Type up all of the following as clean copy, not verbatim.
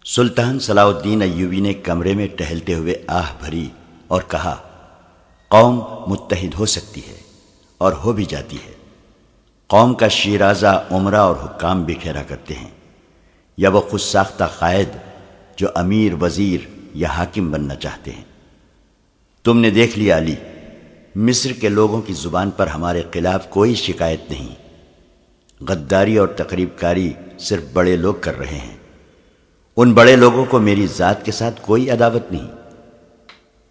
سلطان صلاح الدین ایوبی نے کمرے میں ٹہلتے ہوئے آہ بھری اور کہا، قوم متحد ہو سکتی ہے اور ہو بھی جاتی ہے۔ قوم کا شیرازہ عمرہ اور حکام بکھیرا کرتے ہیں، یا وہ خود ساختہ قائد جو امیر، وزیر یا حاکم بننا چاہتے ہیں۔ تم نے دیکھ لیا علی، مصر کے لوگوں کی زبان پر ہمارے خلاف کوئی شکایت نہیں۔ غداری اور تقریب کاری صرف بڑے لوگ کر رہے ہیں۔ ان بڑے لوگوں کو میری ذات کے ساتھ کوئی عداوت نہیں۔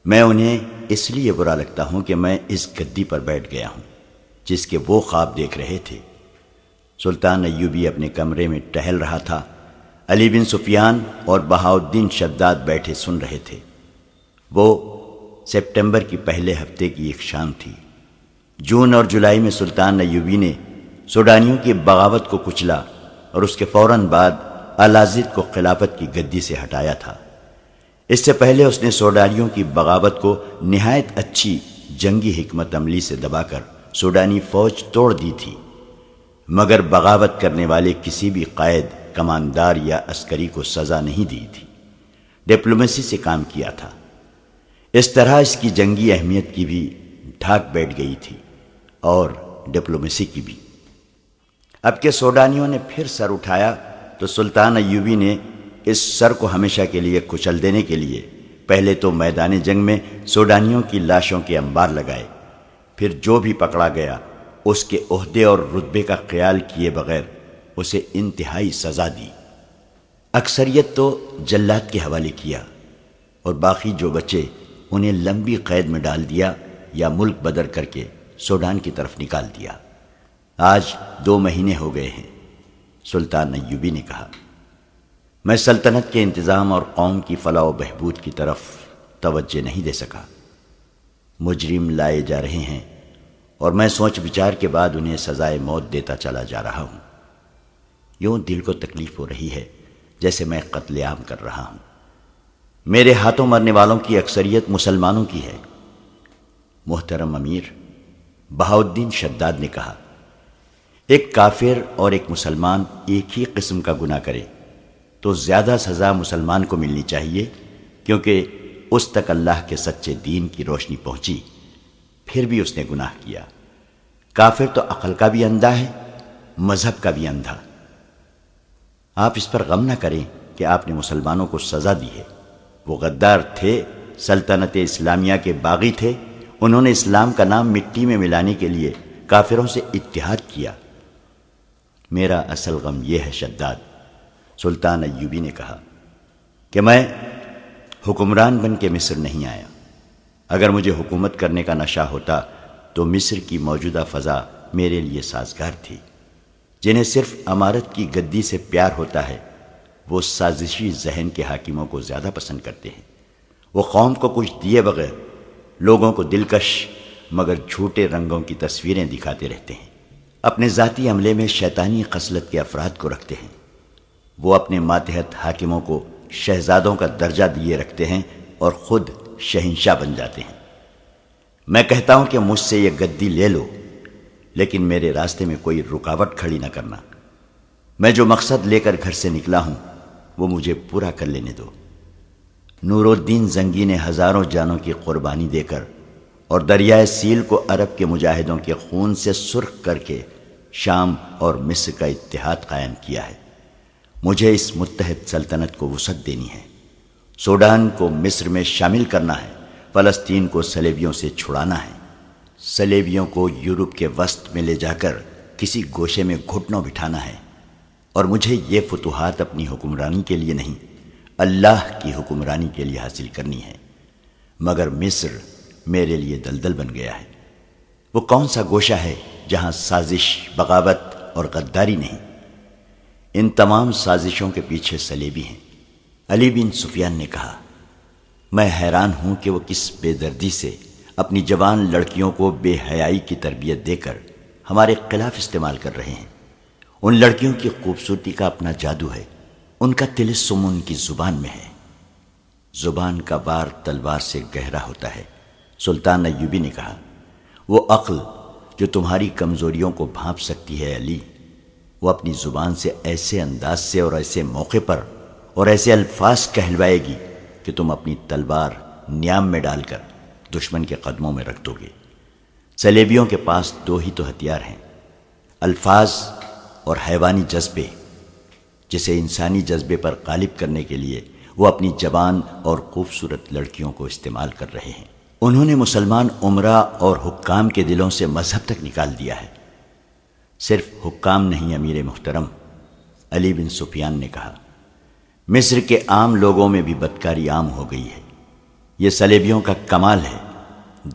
میں انہیں اس لیے برا لگتا ہوں کہ میں اس گدی پر بیٹھ گیا ہوں جس کے وہ خواب دیکھ رہے تھے۔ سلطان ایوبی اپنے کمرے میں ٹہل رہا تھا۔ علی بن سفیان اور بہاؤالدین شداد بیٹھے سن رہے تھے۔ وہ سپٹمبر کی پہلے ہفتے کی ایک شام تھی۔ جون اور جولائی میں سلطان ایوبی نے سوڈانیوں کی بغاوت کو کچلا اور اس کے فوراً بعد الازد کو خلافت کی گدی سے ہٹایا تھا۔ اس سے پہلے اس نے سوڈانیوں کی بغاوت کو نہایت اچھی جنگی حکمت عملی سے دبا کر سوڈانی فوج توڑ دی تھی، مگر بغاوت کرنے والے کسی بھی قائد، کماندار یا عسکری کو سزا نہیں دی تھی۔ ڈپلومیسی سے کام کیا تھا۔ اس طرح اس کی جنگی اہمیت کی بھی ڈھاک بیٹھ گئی تھی اور ڈپلومیسی کی بھی۔ اب کہ سوڈانیوں نے پھر سر اٹھایا تو سلطان ایوبی نے اس سر کو ہمیشہ کے لیے کچل دینے کے لیے پہلے تو میدان جنگ میں سوڈانیوں کی لاشوں کے انبار لگائے، پھر جو بھی پکڑا گیا اس کے عہدے اور رتبے کا خیال کیے بغیر اسے انتہائی سزا دی۔ اکثریت تو جلاد کے حوالے کیا اور باقی جو بچے انہیں لمبی قید میں ڈال دیا یا ملک بدر کر کے سوڈان کی طرف نکال دیا۔ آج 2 مہینے ہو گئے ہیں۔ سلطان ایوبی نے کہا، میں سلطنت کے انتظام اور قوم کی فلاح و بہبود کی طرف توجہ نہیں دے سکا۔ مجرم لائے جا رہے ہیں اور میں سوچ بچار کے بعد انہیں سزائے موت دیتا چلا جا رہا ہوں۔ یوں دل کو تکلیف ہو رہی ہے جیسے میں قتل عام کر رہا ہوں۔ میرے ہاتھوں مرنے والوں کی اکثریت مسلمانوں کی ہے۔ محترم امیر، بہاؤالدین شداد نے کہا، ایک کافر اور ایک مسلمان ایک ہی قسم کا گناہ کرے تو زیادہ سزا مسلمان کو ملنی چاہیے، کیونکہ اس تک اللہ کے سچے دین کی روشنی پہنچی، پھر بھی اس نے گناہ کیا۔ کافر تو عقل کا بھی اندھا ہے، مذہب کا بھی اندھا۔ آپ اس پر غم نہ کریں کہ آپ نے مسلمانوں کو سزا دی ہے۔ وہ غدار تھے، سلطنت اسلامیہ کے باغی تھے۔ انہوں نے اسلام کا نام مٹی میں ملانے کے لیے کافروں سے اتحاد کیا۔ میرا اصل غم یہ ہے شداد، سلطان ایوبی نے کہا، کہ میں حکمران بن کے مصر نہیں آیا۔ اگر مجھے حکومت کرنے کا نشہ ہوتا تو مصر کی موجودہ فضا میرے لیے سازگار تھی۔ جنہیں صرف امارت کی گدی سے پیار ہوتا ہے وہ سازشی ذہن کے حاکموں کو زیادہ پسند کرتے ہیں۔ وہ قوم کو کچھ دیے بغیر لوگوں کو دلکش مگر جھوٹے رنگوں کی تصویریں دکھاتے رہتے ہیں۔ اپنے ذاتی عملے میں شیطانی خصلت کے افراد کو رکھتے ہیں۔ وہ اپنے ماتحت حاکموں کو شہزادوں کا درجہ دیے رکھتے ہیں اور خود شہنشاہ بن جاتے ہیں۔ میں کہتا ہوں کہ مجھ سے یہ گدی لے لو، لیکن میرے راستے میں کوئی رکاوٹ کھڑی نہ کرنا۔ میں جو مقصد لے کر گھر سے نکلا ہوں وہ مجھے پورا کر لینے دو۔ نور الدین زنگی نے ہزاروں جانوں کی قربانی دے کر اور دریائے سیل کو عرب کے مجاہدوں کے خون سے سرخ کر کے شام اور مصر کا اتحاد قائم کیا ہے۔ مجھے اس متحد سلطنت کو وسعت دینی ہے۔ سوڈان کو مصر میں شامل کرنا ہے، فلسطین کو صلیبیوں سے چھڑانا ہے، صلیبیوں کو یورپ کے وسط میں لے جا کر کسی گوشے میں گھٹنوں بٹھانا ہے۔ اور مجھے یہ فتوحات اپنی حکمرانی کے لیے نہیں، اللہ کی حکمرانی کے لیے حاصل کرنی ہے۔ مگر مصر میرے لیے دلدل بن گیا ہے۔ وہ کون سا گوشہ ہے جہاں سازش، بغاوت اور غداری نہیں؟ ان تمام سازشوں کے پیچھے صلیبی ہیں۔ علی بن سفیان نے کہا، میں حیران ہوں کہ وہ کس بے دردی سے اپنی جوان لڑکیوں کو بے حیائی کی تربیت دے کر ہمارے خلاف استعمال کر رہے ہیں۔ ان لڑکیوں کی خوبصورتی کا اپنا جادو ہے، ان کا طلسم ان کی زبان میں ہے۔ زبان کا وار تلوار سے گہرا ہوتا ہے۔ سلطان ایوبی نے کہا، وہ عقل جو تمہاری کمزوریوں کو بھانپ سکتی ہے علی، وہ اپنی زبان سے ایسے انداز سے اور ایسے موقع پر اور ایسے الفاظ کہلوائے گی کہ تم اپنی تلوار نیام میں ڈال کر دشمن کے قدموں میں رکھ دو گے۔ صلیبیوں کے پاس دو ہی تو ہتھیار ہیں، الفاظ اور حیوانی جذبے، جسے انسانی جذبے پر غالب کرنے کے لیے وہ اپنی زبان اور خوبصورت لڑکیوں کو استعمال کر رہے ہیں۔ انہوں نے مسلمان امرا اور حکام کے دلوں سے مذہب تک نکال دیا ہے۔ صرف حکام نہیں امیر محترم، علی بن سفیان نے کہا، مصر کے عام لوگوں میں بھی بدکاری عام ہو گئی ہے۔ یہ صلیبیوں کا کمال ہے،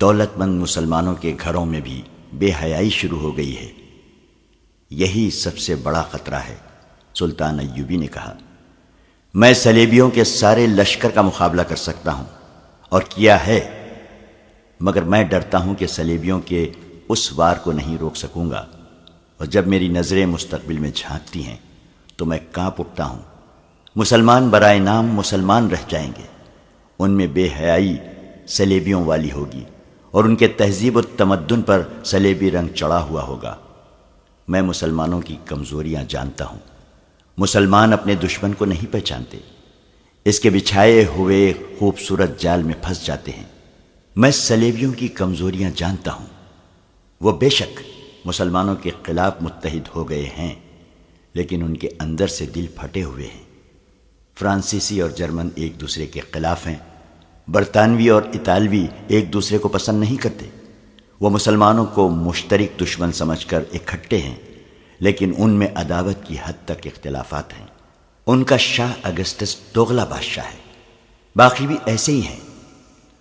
دولت مند مسلمانوں کے گھروں میں بھی بے حیائی شروع ہو گئی ہے۔ یہی سب سے بڑا خطرہ ہے۔ سلطان ایوبی نے کہا، میں صلیبیوں کے سارے لشکر کا مقابلہ کر سکتا ہوں اور کیا ہے، مگر میں ڈرتا ہوں کہ صلیبیوں کے اس وار کو نہیں روک سکوں گا، اور جب میری نظریں مستقبل میں جھانکتی ہیں تو میں کانپ اٹھتا ہوں۔ مسلمان برائے نام مسلمان رہ جائیں گے، ان میں بے حیائی صلیبیوں والی ہوگی اور ان کے تہذیب و تمدن پر صلیبی رنگ چڑھا ہوا ہوگا۔ میں مسلمانوں کی کمزوریاں جانتا ہوں، مسلمان اپنے دشمن کو نہیں پہچانتے، اس کے بچھائے ہوئے خوبصورت جال میں پھنس جاتے ہیں۔ میں صلیبیوں کی کمزوریاں جانتا ہوں، وہ بے شک مسلمانوں کے خلاف متحد ہو گئے ہیں، لیکن ان کے اندر سے دل پھٹے ہوئے ہیں۔ فرانسیسی اور جرمن ایک دوسرے کے خلاف ہیں، برطانوی اور اطالوی ایک دوسرے کو پسند نہیں کرتے۔ وہ مسلمانوں کو مشترک دشمن سمجھ کر اکٹھے ہیں، لیکن ان میں عداوت کی حد تک اختلافات ہیں۔ ان کا شاہ اگسٹس دوغلا بادشاہ ہے، باقی بھی ایسے ہی ہیں،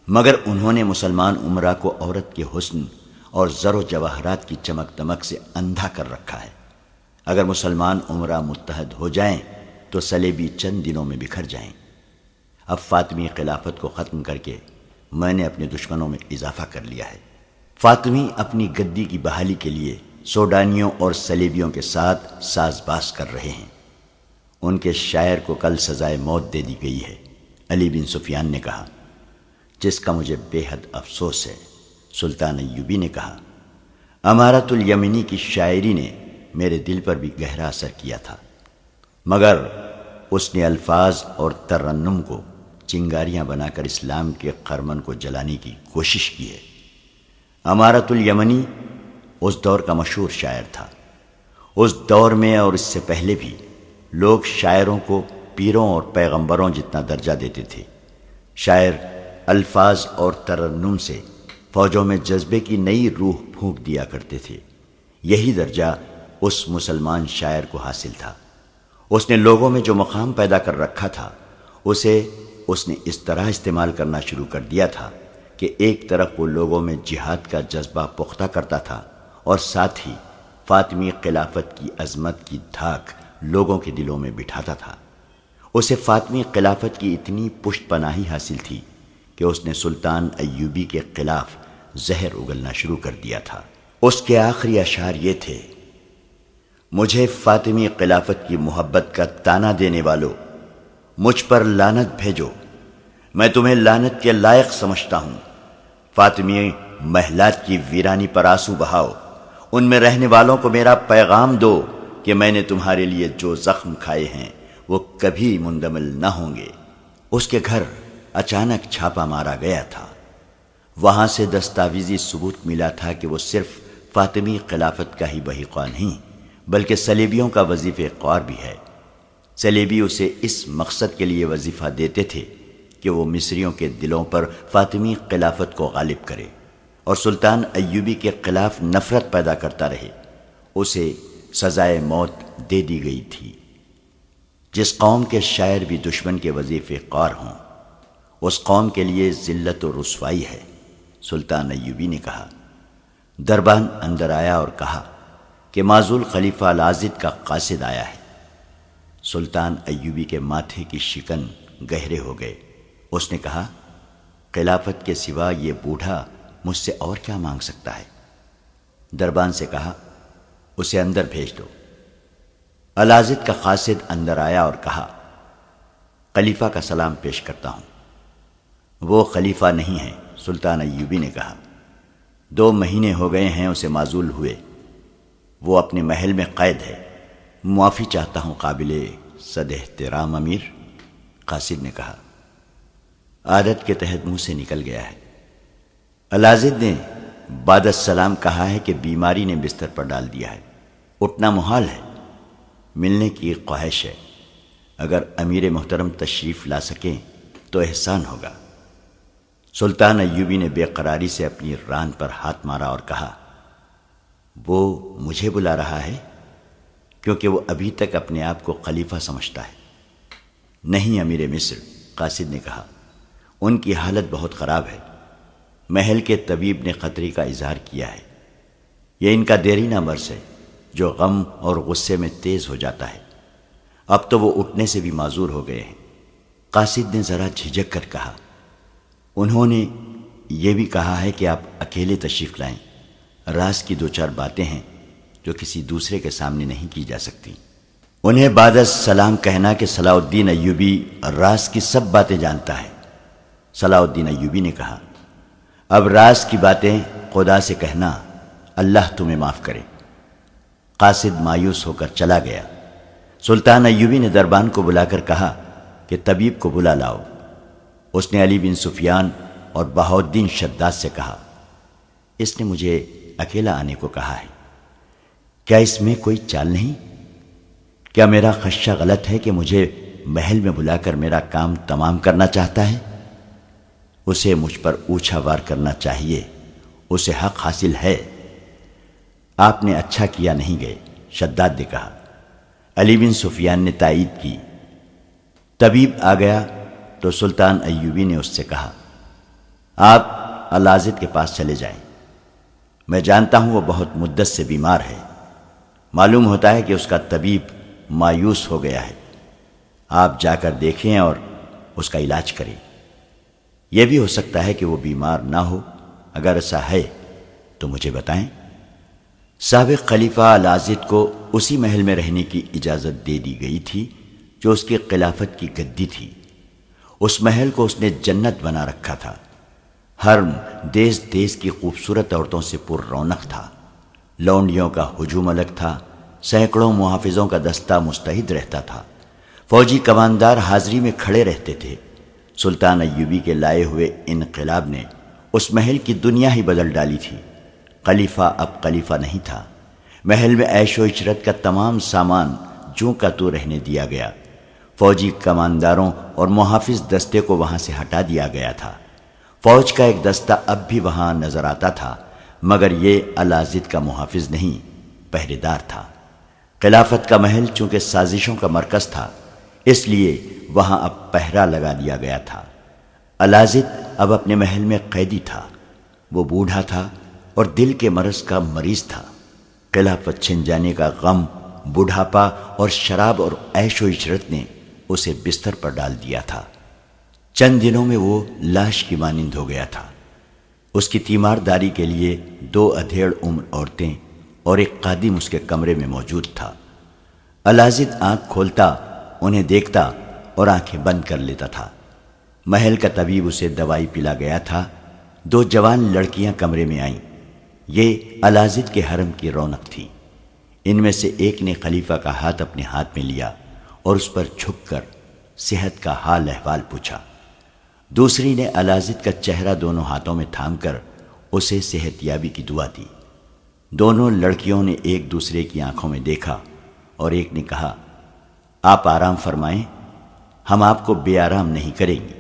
مگر انہوں نے مسلمان امرا کو عورت کے حسن اور زر و جواہرات کی چمک دمک سے اندھا کر رکھا ہے۔ اگر مسلمان امرا متحد ہو جائیں تو صلیبی چند دنوں میں بکھر جائیں۔ اب فاطمی خلافت کو ختم کر کے میں نے اپنے دشمنوں میں اضافہ کر لیا ہے۔ فاطمی اپنی گدی کی بحالی کے لیے سوڈانیوں اور صلیبیوں کے ساتھ ساز باز کر رہے ہیں۔ ان کے شاعر کو کل سزائے موت دے دی گئی ہے۔ علی بن سفیان نے کہا، جس کا مجھے بے حد افسوس ہے۔ سلطان ایوبی نے کہا، امارت الیمنی کی شاعری نے میرے دل پر بھی گہرا اثر کیا تھا، مگر اس نے الفاظ اور ترنم کو چنگاریاں بنا کر اسلام کے خرمن کو جلانے کی کوشش کی ہے۔ امارت الیمنی اس دور کا مشہور شاعر تھا۔ اس دور میں اور اس سے پہلے بھی لوگ شاعروں کو پیروں اور پیغمبروں جتنا درجہ دیتے تھے۔ شاعر الفاظ اور ترنم سے فوجوں میں جذبے کی نئی روح پھونک دیا کرتے تھے۔ یہی درجہ اس مسلمان شاعر کو حاصل تھا۔ اس نے لوگوں میں جو مقام پیدا کر رکھا تھا اسے اس نے اس طرح استعمال کرنا شروع کر دیا تھا کہ ایک طرف وہ لوگوں میں جہاد کا جذبہ پختہ کرتا تھا اور ساتھ ہی فاطمی خلافت کی عظمت کی دھاک لوگوں کے دلوں میں بٹھاتا تھا۔ اسے فاطمی خلافت کی اتنی پشت پناہی حاصل تھی کہ اس نے سلطان ایوبی کے خلاف زہر اگلنا شروع کر دیا تھا۔ اس کے آخری اشعار یہ تھے، مجھے فاطمی خلافت کی محبت کا تانا دینے والوں، مجھ پر لعنت بھیجو، میں تمہیں لعنت کے لائق سمجھتا ہوں۔ فاطمی محلات کی ویرانی پر آنسو بہاؤ، ان میں رہنے والوں کو میرا پیغام دو کہ میں نے تمہارے لیے جو زخم کھائے ہیں وہ کبھی مندمل نہ ہوں گے۔ اس کے گھر اچانک چھاپا مارا گیا تھا۔ وہاں سے دستاویزی ثبوت ملا تھا کہ وہ صرف فاطمی خلافت کا ہی بحقہ نہیں بلکہ صلیبیوں کا وظیفہ خوار بھی ہے۔ صلیبی اسے اس مقصد کے لیے وظیفہ دیتے تھے کہ وہ مصریوں کے دلوں پر فاطمی خلافت کو غالب کرے اور سلطان ایوبی کے خلاف نفرت پیدا کرتا رہے۔ اسے سزائے موت دے دی گئی تھی۔ جس قوم کے شاعر بھی دشمن کے وظیفے خوار ہوں، اس قوم کے لیے ذلت و رسوائی ہے۔ سلطان ایوبی نے کہا۔ دربان اندر آیا اور کہا کہ معزول خلیفہ لازد کا قاصد آیا ہے۔ سلطان ایوبی کے ماتھے کی شکن گہرے ہو گئے۔ اس نے کہا، خلافت کے سوا یہ بوڑھا مجھ سے اور کیا مانگ سکتا ہے؟ دربان سے کہا، اسے اندر بھیج دو۔ الازد کا قاصد اندر آیا اور کہا، خلیفہ کا سلام پیش کرتا ہوں۔ وہ خلیفہ نہیں ہے، سلطان ایوبی نے کہا۔ 2 مہینے ہو گئے ہیں اسے معزول ہوئے، وہ اپنے محل میں قید ہے۔ معافی چاہتا ہوں قابل صد احترام امیر۔ قاصد نے کہا۔ عادت کے تحت منہ سے نکل گیا ہے۔ الازد نے بعد السلام کہا ہے کہ بیماری نے بستر پر ڈال دیا ہے، اٹھنا محال ہے، ملنے کی خواہش ہے، اگر امیر محترم تشریف لا سکیں تو احسان ہوگا۔ سلطان ایوبی نے بے قراری سے اپنی ران پر ہاتھ مارا اور کہا، وہ مجھے بلا رہا ہے؟ کیونکہ وہ ابھی تک اپنے آپ کو خلیفہ سمجھتا ہے۔ نہیں امیر مصر، قاصد نے کہا، ان کی حالت بہت خراب ہے۔ محل کے طبیب نے خطرے کا اظہار کیا ہے۔ یہ ان کا دیرینہ مرض ہے جو غم اور غصے میں تیز ہو جاتا ہے۔ اب تو وہ اٹھنے سے بھی معذور ہو گئے ہیں۔ قاصد نے ذرا جھجک کر کہا، انہوں نے یہ بھی کہا ہے کہ آپ اکیلے تشریف لائیں، راز کی دو چار باتیں ہیں جو کسی دوسرے کے سامنے نہیں کی جا سکتی۔ انہیں بعد السلام کہنا کہ صلاح الدین ایوبی راز کی سب باتیں جانتا ہے۔ صلاح الدین ایوبی نے کہا، اب راز کی باتیں خدا سے کہنا، اللہ تمہیں معاف کرے۔ قاصد مایوس ہو کر چلا گیا۔ سلطان ایوبی نے دربان کو بلا کر کہا کہ طبیب کو بلا لاؤ۔ اس نے علی بن سفیان اور بہاؤالدین شداد سے کہا، اس نے مجھے اکیلا آنے کو کہا ہے، کیا اس میں کوئی چال نہیں؟ کیا میرا خدشہ غلط ہے کہ مجھے محل میں بلا کر میرا کام تمام کرنا چاہتا ہے؟ اسے مجھ پر اوچھا وار کرنا چاہیے، اسے حق حاصل ہے۔ آپ نے اچھا کیا نہیں گئے، شداد نے کہا۔ علی بن سفیان نے تائید کی۔ طبیب آ گیا تو سلطان ایوبی نے اس سے کہا، آپ الازد کے پاس چلے جائیں، میں جانتا ہوں وہ بہت مدت سے بیمار ہے، معلوم ہوتا ہے کہ اس کا طبیب مایوس ہو گیا ہے، آپ جا کر دیکھیں اور اس کا علاج کریں۔ یہ بھی ہو سکتا ہے کہ وہ بیمار نہ ہو، اگر ایسا ہے تو مجھے بتائیں۔ سابق خلیفہ الازد کو اسی محل میں رہنے کی اجازت دے دی گئی تھی جو اس کی خلافت کی گدی تھی۔ اس محل کو اس نے جنت بنا رکھا تھا۔ حرم دیس دیس کی خوبصورت عورتوں سے پر رونق تھا، لونڈیوں کا ہجوم الگ تھا، سینکڑوں محافظوں کا دستہ مستعد رہتا تھا، فوجی کماندار حاضری میں کھڑے رہتے تھے۔ سلطان ایوبی کے لائے ہوئے انقلاب نے اس محل کی دنیا ہی بدل ڈالی تھی۔ خلیفہ اب خلیفہ نہیں تھا۔ محل میں عیش و عشرت کا تمام سامان جوں کا تو رہنے دیا گیا۔ فوجی کمانداروں اور محافظ دستے کو وہاں سے ہٹا دیا گیا تھا۔ فوج کا ایک دستہ اب بھی وہاں نظر آتا تھا، مگر یہ الازد کا محافظ نہیں، پہرے دار تھا۔ خلافت کا محل چونکہ سازشوں کا مرکز تھا، اس لیے وہاں اب پہرا لگا دیا گیا تھا۔ الازد اب اپنے محل میں قیدی تھا۔ وہ بوڑھا تھا اور دل کے مرض کا مریض تھا۔ خلافت چھن جانے کا غم، بوڑھاپا اور شراب اور عیش و عشرت نے اسے بستر پر ڈال دیا تھا۔ چند دنوں میں وہ لاش کی مانند ہو گیا تھا۔ اس کی تیمارداری کے لیے 2 ادھیڑ عمر عورتیں اور ایک خادم اس کے کمرے میں موجود تھا۔ الازد آنکھ کھولتا، انہیں دیکھتا اور آنکھیں بند کر لیتا تھا۔ محل کا طبیب اسے دوائی پلا گیا تھا۔ 2 جوان لڑکیاں کمرے میں آئیں۔ یہ الازد کے حرم کی رونق تھی۔ ان میں سے ایک نے خلیفہ کا ہاتھ اپنے ہاتھ میں لیا اور اس پر جھک کر صحت کا حال احوال پوچھا۔ دوسری نے الازد کا چہرہ دونوں ہاتھوں میں تھام کر اسے صحت یابی کی دعا دی۔ دونوں لڑکیوں نے ایک دوسرے کی آنکھوں میں دیکھا اور ایک نے کہا، آپ آرام فرمائیں، ہم آپ کو بے آرام نہیں کریں گے۔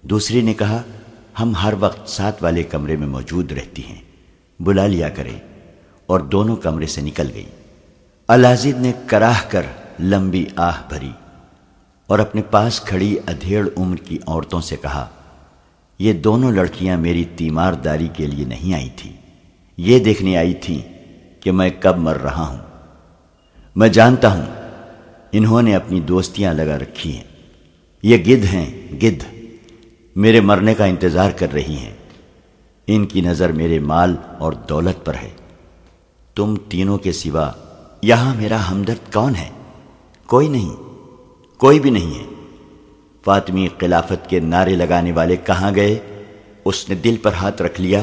دوسری نے کہا، ہم ہر وقت ساتھ والے کمرے میں موجود رہتی ہیں، بلا لیا کریں، اور دونوں کمرے سے نکل گئی۔ الازد نے کراہ کر لمبی آہ بھری اور اپنے پاس کھڑی ادھیڑ عمر کی عورتوں سے کہا، یہ دونوں لڑکیاں میری تیمارداری کے لیے نہیں آئی تھیں، یہ دیکھنے آئی تھیں کہ میں کب مر رہا ہوں۔ میں جانتا ہوں انہوں نے اپنی دوستیاں لگا رکھی ہیں، یہ گدھ ہیں، گدھ میرے مرنے کا انتظار کر رہی ہیں۔ ان کی نظر میرے مال اور دولت پر ہے۔ تم تینوں کے سوا یہاں میرا ہمدرد کون ہے؟ کوئی نہیں، کوئی بھی نہیں ہے۔ فاطمی خلافت کے نعرے لگانے والے کہاں گئے؟ اس نے دل پر ہاتھ رکھ لیا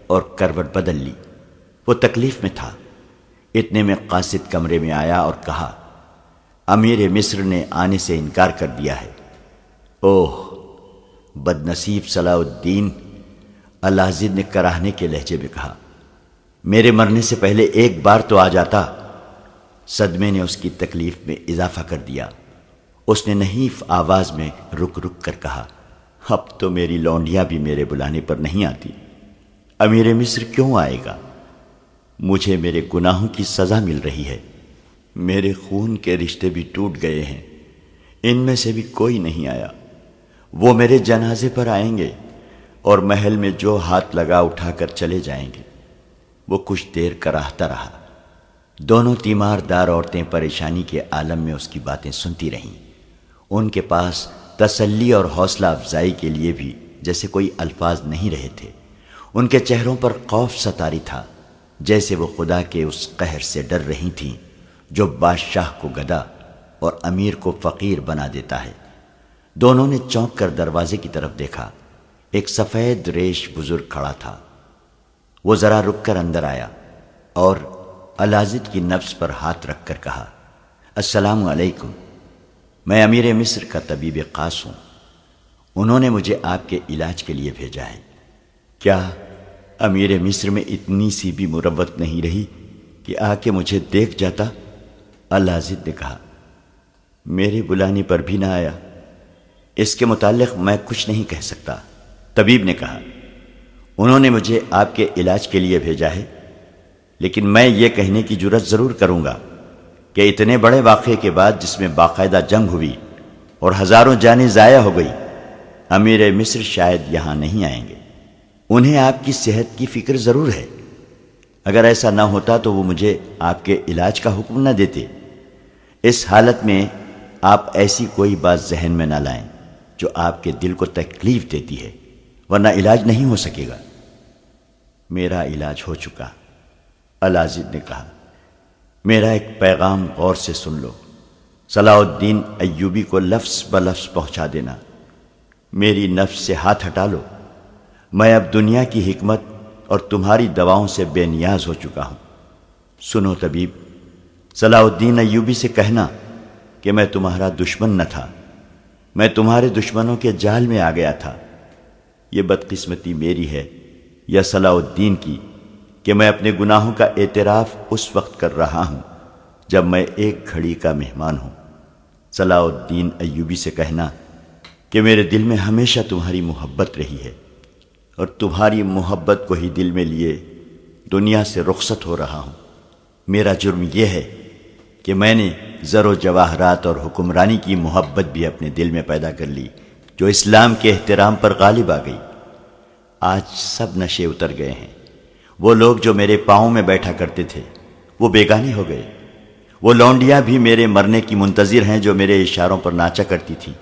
اور کروٹ بدل لی۔ وہ تکلیف میں تھا۔ اتنے میں قاصد کمرے میں آیا اور کہا، امیر مصر نے آنے سے انکار کر دیا ہے۔ اوہ بدنصیب صلاح الدین، الازد نے کراہنے کے لہجے میں کہا، میرے مرنے سے پہلے ایک بار تو آ جاتا۔ صدمے نے اس کی تکلیف میں اضافہ کر دیا۔ اس نے نحیف آواز میں رک رک کر کہا، اب تو میری لونڈیاں بھی میرے بلانے پر نہیں آتی، امیر مصر کیوں آئے گا؟ مجھے میرے گناہوں کی سزا مل رہی ہے، میرے خون کے رشتے بھی ٹوٹ گئے ہیں، ان میں سے بھی کوئی نہیں آیا۔ وہ میرے جنازے پر آئیں گے اور محل میں جو ہاتھ لگا اٹھا کر چلے جائیں گے۔ وہ کچھ دیر کراہتا رہا۔ دونوں تیمار دار عورتیں پریشانی کے عالم میں اس کی باتیں سنتی رہیں۔ ان کے پاس تسلی اور حوصلہ افزائی کے لیے بھی جیسے کوئی الفاظ نہیں رہے تھے۔ ان کے چہروں پر خوف ستاری تھا، جیسے وہ خدا کے اس قہر سے ڈر رہی تھیں جو بادشاہ کو گدا اور امیر کو فقیر بنا دیتا ہے۔ دونوں نے چونک کر دروازے کی طرف دیکھا۔ ایک سفید ریش بزرگ کھڑا تھا۔ وہ ذرا رک کر اندر آیا اور الازد کی نبض پر ہاتھ رکھ کر کہا، السلام علیکم، میں امیر مصر کا طبیب خاص ہوں، انہوں نے مجھے آپ کے علاج کے لیے بھیجا ہے۔ کیا امیر مصر میں اتنی سی بھی مروت نہیں رہی کہ آ کے مجھے دیکھ جاتا؟ الازد نے کہا، میرے بلانے پر بھی نہ آیا۔ اس کے متعلق میں کچھ نہیں کہہ سکتا، طبیب نے کہا، انہوں نے مجھے آپ کے علاج کے لیے بھیجا ہے، لیکن میں یہ کہنے کی جرات ضرور کروں گا کہ اتنے بڑے واقعے کے بعد جس میں باقاعدہ جنگ ہوئی اور ہزاروں جانیں ضائع ہو گئی، امیر مصر شاید یہاں نہیں آئیں گے۔ انہیں آپ کی صحت کی فکر ضرور ہے۔ اگر ایسا نہ ہوتا تو وہ مجھے آپ کے علاج کا حکم نہ دیتے۔ اس حالت میں آپ ایسی کوئی بات ذہن میں نہ لائیں جو آپ کے دل کو تکلیف دیتی ہے، ورنہ علاج نہیں ہو سکے گا۔ میرا علاج ہو چکا، الازد نے کہا۔ میرا ایک پیغام غور سے سن لو، صلاح الدین ایوبی کو لفظ بلفظ پہنچا دینا۔ میری نفس سے ہاتھ ہٹا لو، میں اب دنیا کی حکمت اور تمہاری دواؤں سے بے نیاز ہو چکا ہوں۔ سنو طبیب، صلاح الدین ایوبی سے کہنا کہ میں تمہارا دشمن نہ تھا، میں تمہارے دشمنوں کے جال میں آ گیا تھا۔ یہ بدقسمتی میری ہے یا صلاح الدین کی کہ میں اپنے گناہوں کا اعتراف اس وقت کر رہا ہوں جب میں ایک گھڑی کا مہمان ہوں۔ صلاح الدین ایوبی سے کہنا کہ میرے دل میں ہمیشہ تمہاری محبت رہی ہے اور تمہاری محبت کو ہی دل میں لیے دنیا سے رخصت ہو رہا ہوں۔ میرا جرم یہ ہے کہ میں نے زر و جواہرات اور حکمرانی کی محبت بھی اپنے دل میں پیدا کر لی جو اسلام کے احترام پر غالب آ گئی۔ آج سب نشے اتر گئے ہیں۔ وہ لوگ جو میرے پاؤں میں بیٹھا کرتے تھے وہ بیگانے ہو گئے۔ وہ لونڈیاں بھی میرے مرنے کی منتظر ہیں جو میرے اشاروں پر ناچا کرتی تھیں۔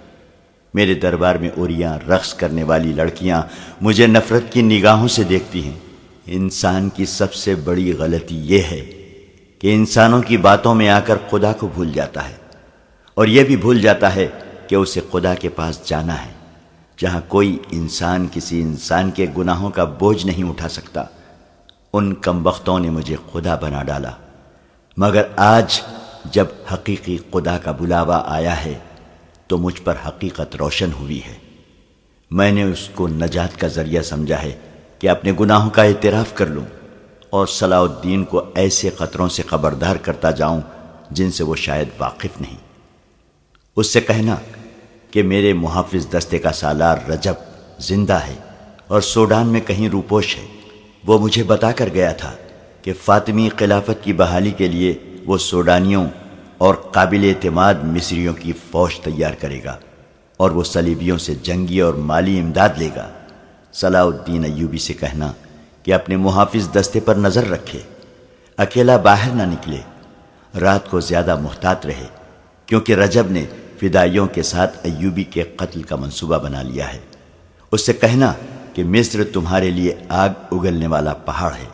میرے دربار میں اوریاں رقص کرنے والی لڑکیاں مجھے نفرت کی نگاہوں سے دیکھتی ہیں۔ انسان کی سب سے بڑی غلطی یہ ہے کہ انسانوں کی باتوں میں آ کر خدا کو بھول جاتا ہے، اور یہ بھی بھول جاتا ہے کہ اسے خدا کے پاس جانا ہے جہاں کوئی انسان کسی انسان کے گناہوں کا بوجھ نہیں اٹھا سکتا۔ ان کمبختوں نے مجھے خدا بنا ڈالا، مگر آج جب حقیقی خدا کا بلاوا آیا ہے تو مجھ پر حقیقت روشن ہوئی ہے۔ میں نے اس کو نجات کا ذریعہ سمجھا ہے کہ اپنے گناہوں کا اعتراف کر لوں اور صلاح الدین کو ایسے خطروں سے خبردار کرتا جاؤں جن سے وہ شاید واقف نہیں۔ اس سے کہنا کہ میرے محافظ دستے کا سالار رجب زندہ ہے اور سوڈان میں کہیں روپوش ہے۔ وہ مجھے بتا کر گیا تھا کہ فاطمی خلافت کی بحالی کے لیے وہ سوڈانیوں اور قابل اعتماد مصریوں کی فوج تیار کرے گا اور وہ صلیبیوں سے جنگی اور مالی امداد لے گا۔ صلاح الدین ایوبی سے کہنا کہ اپنے محافظ دستے پر نظر رکھے، اکیلا باہر نہ نکلے، رات کو زیادہ محتاط رہے، کیونکہ رجب نے فدائیوں کے ساتھ ایوبی کے قتل کا منصوبہ بنا لیا ہے۔ اس سے کہنا کہ مصر تمہارے لیے آگ اگلنے والا پہاڑ ہے،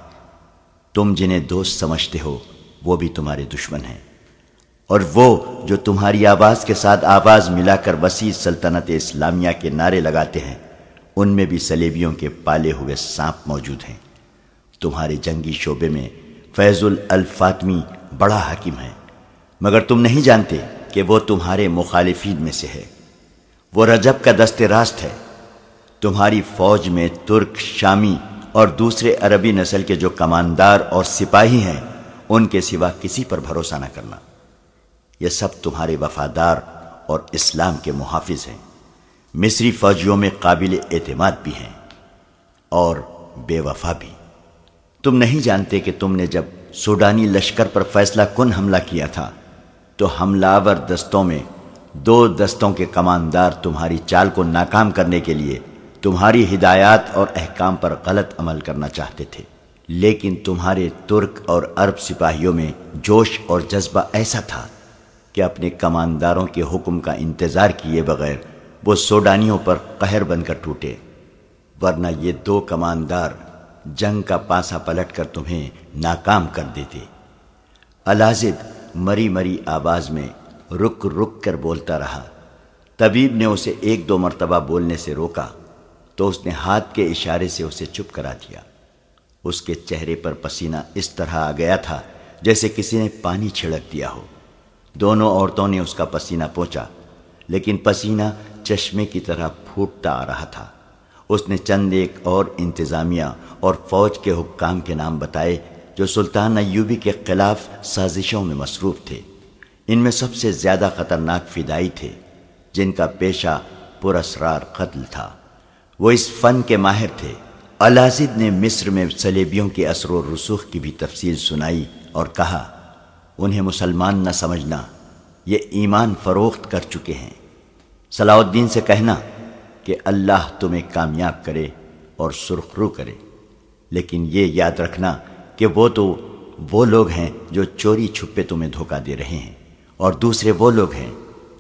تم جنہیں دوست سمجھتے ہو وہ بھی تمہارے دشمن ہیں، اور وہ جو تمہاری آواز کے ساتھ آواز ملا کر وسیع سلطنت اسلامیہ کے نعرے لگاتے ہیں ان میں بھی صلیبیوں کے پالے ہوئے سانپ موجود ہیں۔ تمہارے جنگی شعبے میں فیض الفاطمی بڑا حاکم ہے، مگر تم نہیں جانتے کہ وہ تمہارے مخالفین میں سے ہے۔ وہ رجب کا دست راست ہے۔ تمہاری فوج میں ترک، شامی اور دوسرے عربی نسل کے جو کماندار اور سپاہی ہیں ان کے سوا کسی پر بھروسہ نہ کرنا۔ یہ سب تمہارے وفادار اور اسلام کے محافظ ہیں۔ مصری فوجیوں میں قابل اعتماد بھی ہیں اور بے وفا بھی۔ تم نہیں جانتے کہ تم نے جب سوڈانی لشکر پر فیصلہ کن حملہ کیا تھا تو حملہ آور دستوں میں 2 دستوں کے کماندار تمہاری چال کو ناکام کرنے کے لیے تمہاری ہدایات اور احکام پر غلط عمل کرنا چاہتے تھے، لیکن تمہارے ترک اور عرب سپاہیوں میں جوش اور جذبہ ایسا تھا کہ اپنے کمانداروں کے حکم کا انتظار کیے بغیر وہ سوڈانیوں پر قہر بن کر ٹوٹے، ورنہ یہ 2 کماندار جنگ کا پاسا پلٹ کر تمہیں ناکام کر دیتے۔ الازد مری مری آواز میں رک رک کر بولتا رہا۔ طبیب نے اسے 1-2 مرتبہ بولنے سے روکا تو اس نے ہاتھ کے اشارے سے اسے چپ کرا دیا۔ اس کے چہرے پر پسینہ اس طرح آ گیا تھا جیسے کسی نے پانی چھڑک دیا ہو۔ دونوں عورتوں نے اس کا پسینہ پوچھا، لیکن پسینہ چشمے کی طرح پھوٹتا آ رہا تھا۔ اس نے چند ایک اور انتظامیہ اور فوج کے حکام کے نام بتائے جو سلطان ایوبی کے خلاف سازشوں میں مصروف تھے۔ ان میں سب سے زیادہ خطرناک فدائی تھے جن کا پیشہ پراسرار قتل تھا۔ وہ اس فن کے ماہر تھے۔ الازد نے مصر میں صلیبیوں کے اثر و رسوخ کی بھی تفصیل سنائی اور کہا، انہیں مسلمان نہ سمجھنا، یہ ایمان فروخت کر چکے ہیں۔ صلاح الدین سے کہنا کہ اللہ تمہیں کامیاب کرے اور سرخ رو کرے، لیکن یہ یاد رکھنا کہ وہ لوگ ہیں جو چوری چھپے تمہیں دھوکہ دے رہے ہیں، اور دوسرے وہ لوگ ہیں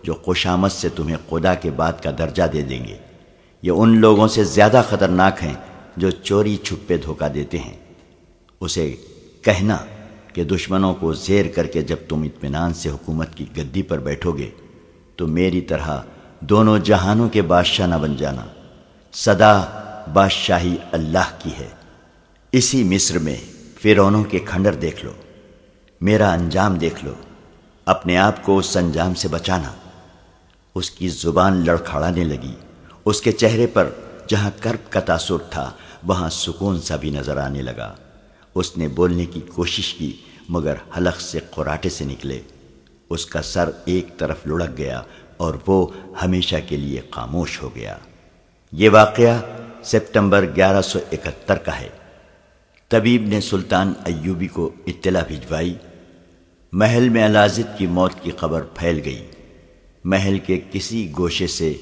جو خوشامد سے تمہیں خدا کے بعد کا درجہ دے دیں گے۔ یہ ان لوگوں سے زیادہ خطرناک ہیں جو چوری چھپے دھوکہ دیتے ہیں۔ اسے کہنا کہ دشمنوں کو زیر کر کے جب تم اطمینان سے حکومت کی گدی پر بیٹھو گے تو میری طرح دونوں جہانوں کے بادشاہ نہ بن جانا۔ سدا بادشاہی اللہ کی ہے۔ اسی مصر میں فرعونوں کے کھنڈر دیکھ لو، میرا انجام دیکھ لو، اپنے آپ کو اس انجام سے بچانا۔ اس کی زبان لڑکھڑانے لگی۔ اس کے چہرے پر جہاں کرب کا تاثر تھا وہاں سکون سا بھی نظر آنے لگا۔ اس نے بولنے کی کوشش کی مگر حلق سے قراٹے سے نکلے۔ اس کا سر ایک طرف لڑک گیا اور وہ ہمیشہ کے لیے خاموش ہو گیا۔ یہ واقعہ سپتمبر 1171 کا ہے۔ طبیب نے سلطان ایوبی کو اطلاع بھجوائی۔ محل میں الازد کی موت کی خبر پھیل گئی۔ محل کے کسی گوشے سے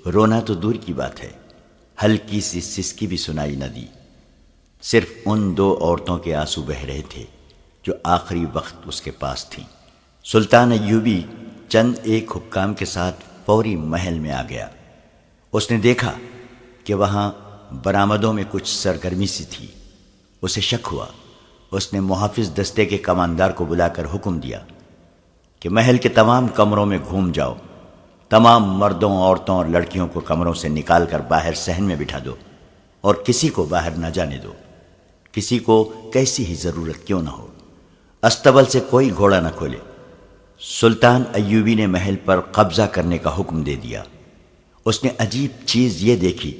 رونا تو دور کی بات ہے، ہلکی سی سسکی بھی سنائی نہ دی۔ صرف ان 2 عورتوں کے آنسو بہہ رہے تھے جو آخری وقت اس کے پاس تھیں۔ سلطان ایوبی چند ایک حکام کے ساتھ فوری محل میں آ گیا۔ اس نے دیکھا کہ وہاں برآمدوں میں کچھ سرگرمی سی تھی۔ اسے شک ہوا۔ اس نے محافظ دستے کے کماندار کو بلا کر حکم دیا کہ محل کے تمام کمروں میں گھوم جاؤ، تمام مردوں، عورتوں اور لڑکیوں کو کمروں سے نکال کر باہر صحن میں بٹھا دو اور کسی کو باہر نہ جانے دو، کسی کو کیسی ہی ضرورت کیوں نہ ہو۔ استبل سے کوئی گھوڑا نہ کھولے۔ سلطان ایوبی نے محل پر قبضہ کرنے کا حکم دے دیا۔ اس نے عجیب چیز یہ دیکھی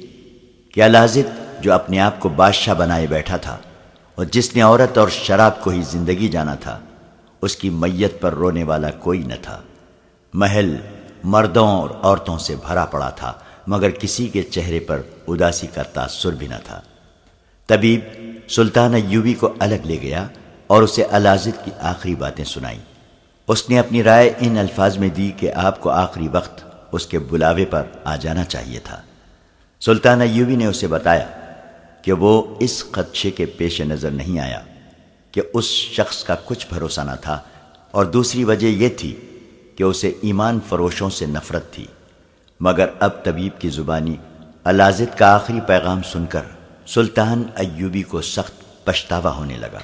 کہ الازد جو اپنے آپ کو بادشاہ بنائے بیٹھا تھا اور جس نے عورت اور شراب کو ہی زندگی جانا تھا، اس کی میت پر رونے والا کوئی نہ تھا۔ محل مردوں اور عورتوں سے بھرا پڑا تھا مگر کسی کے چہرے پر اداسی کا تاثر بھی نہ تھا۔ طبیب سلطان ایوبی کو الگ لے گیا اور اسے الازد کی آخری باتیں سنائیں۔ اس نے اپنی رائے ان الفاظ میں دی کہ آپ کو آخری وقت اس کے بلاوے پر آ جانا چاہیے تھا۔ سلطان ایوبی نے اسے بتایا کہ وہ اس خدشے کے پیش نظر نہیں آیا کہ اس شخص کا کچھ بھروسہ نہ تھا، اور دوسری وجہ یہ تھی کہ اسے ایمان فروشوں سے نفرت تھی۔ مگر اب طبیب کی زبانی الازد کا آخری پیغام سن کر سلطان ایوبی کو سخت پچھتاوا ہونے لگا۔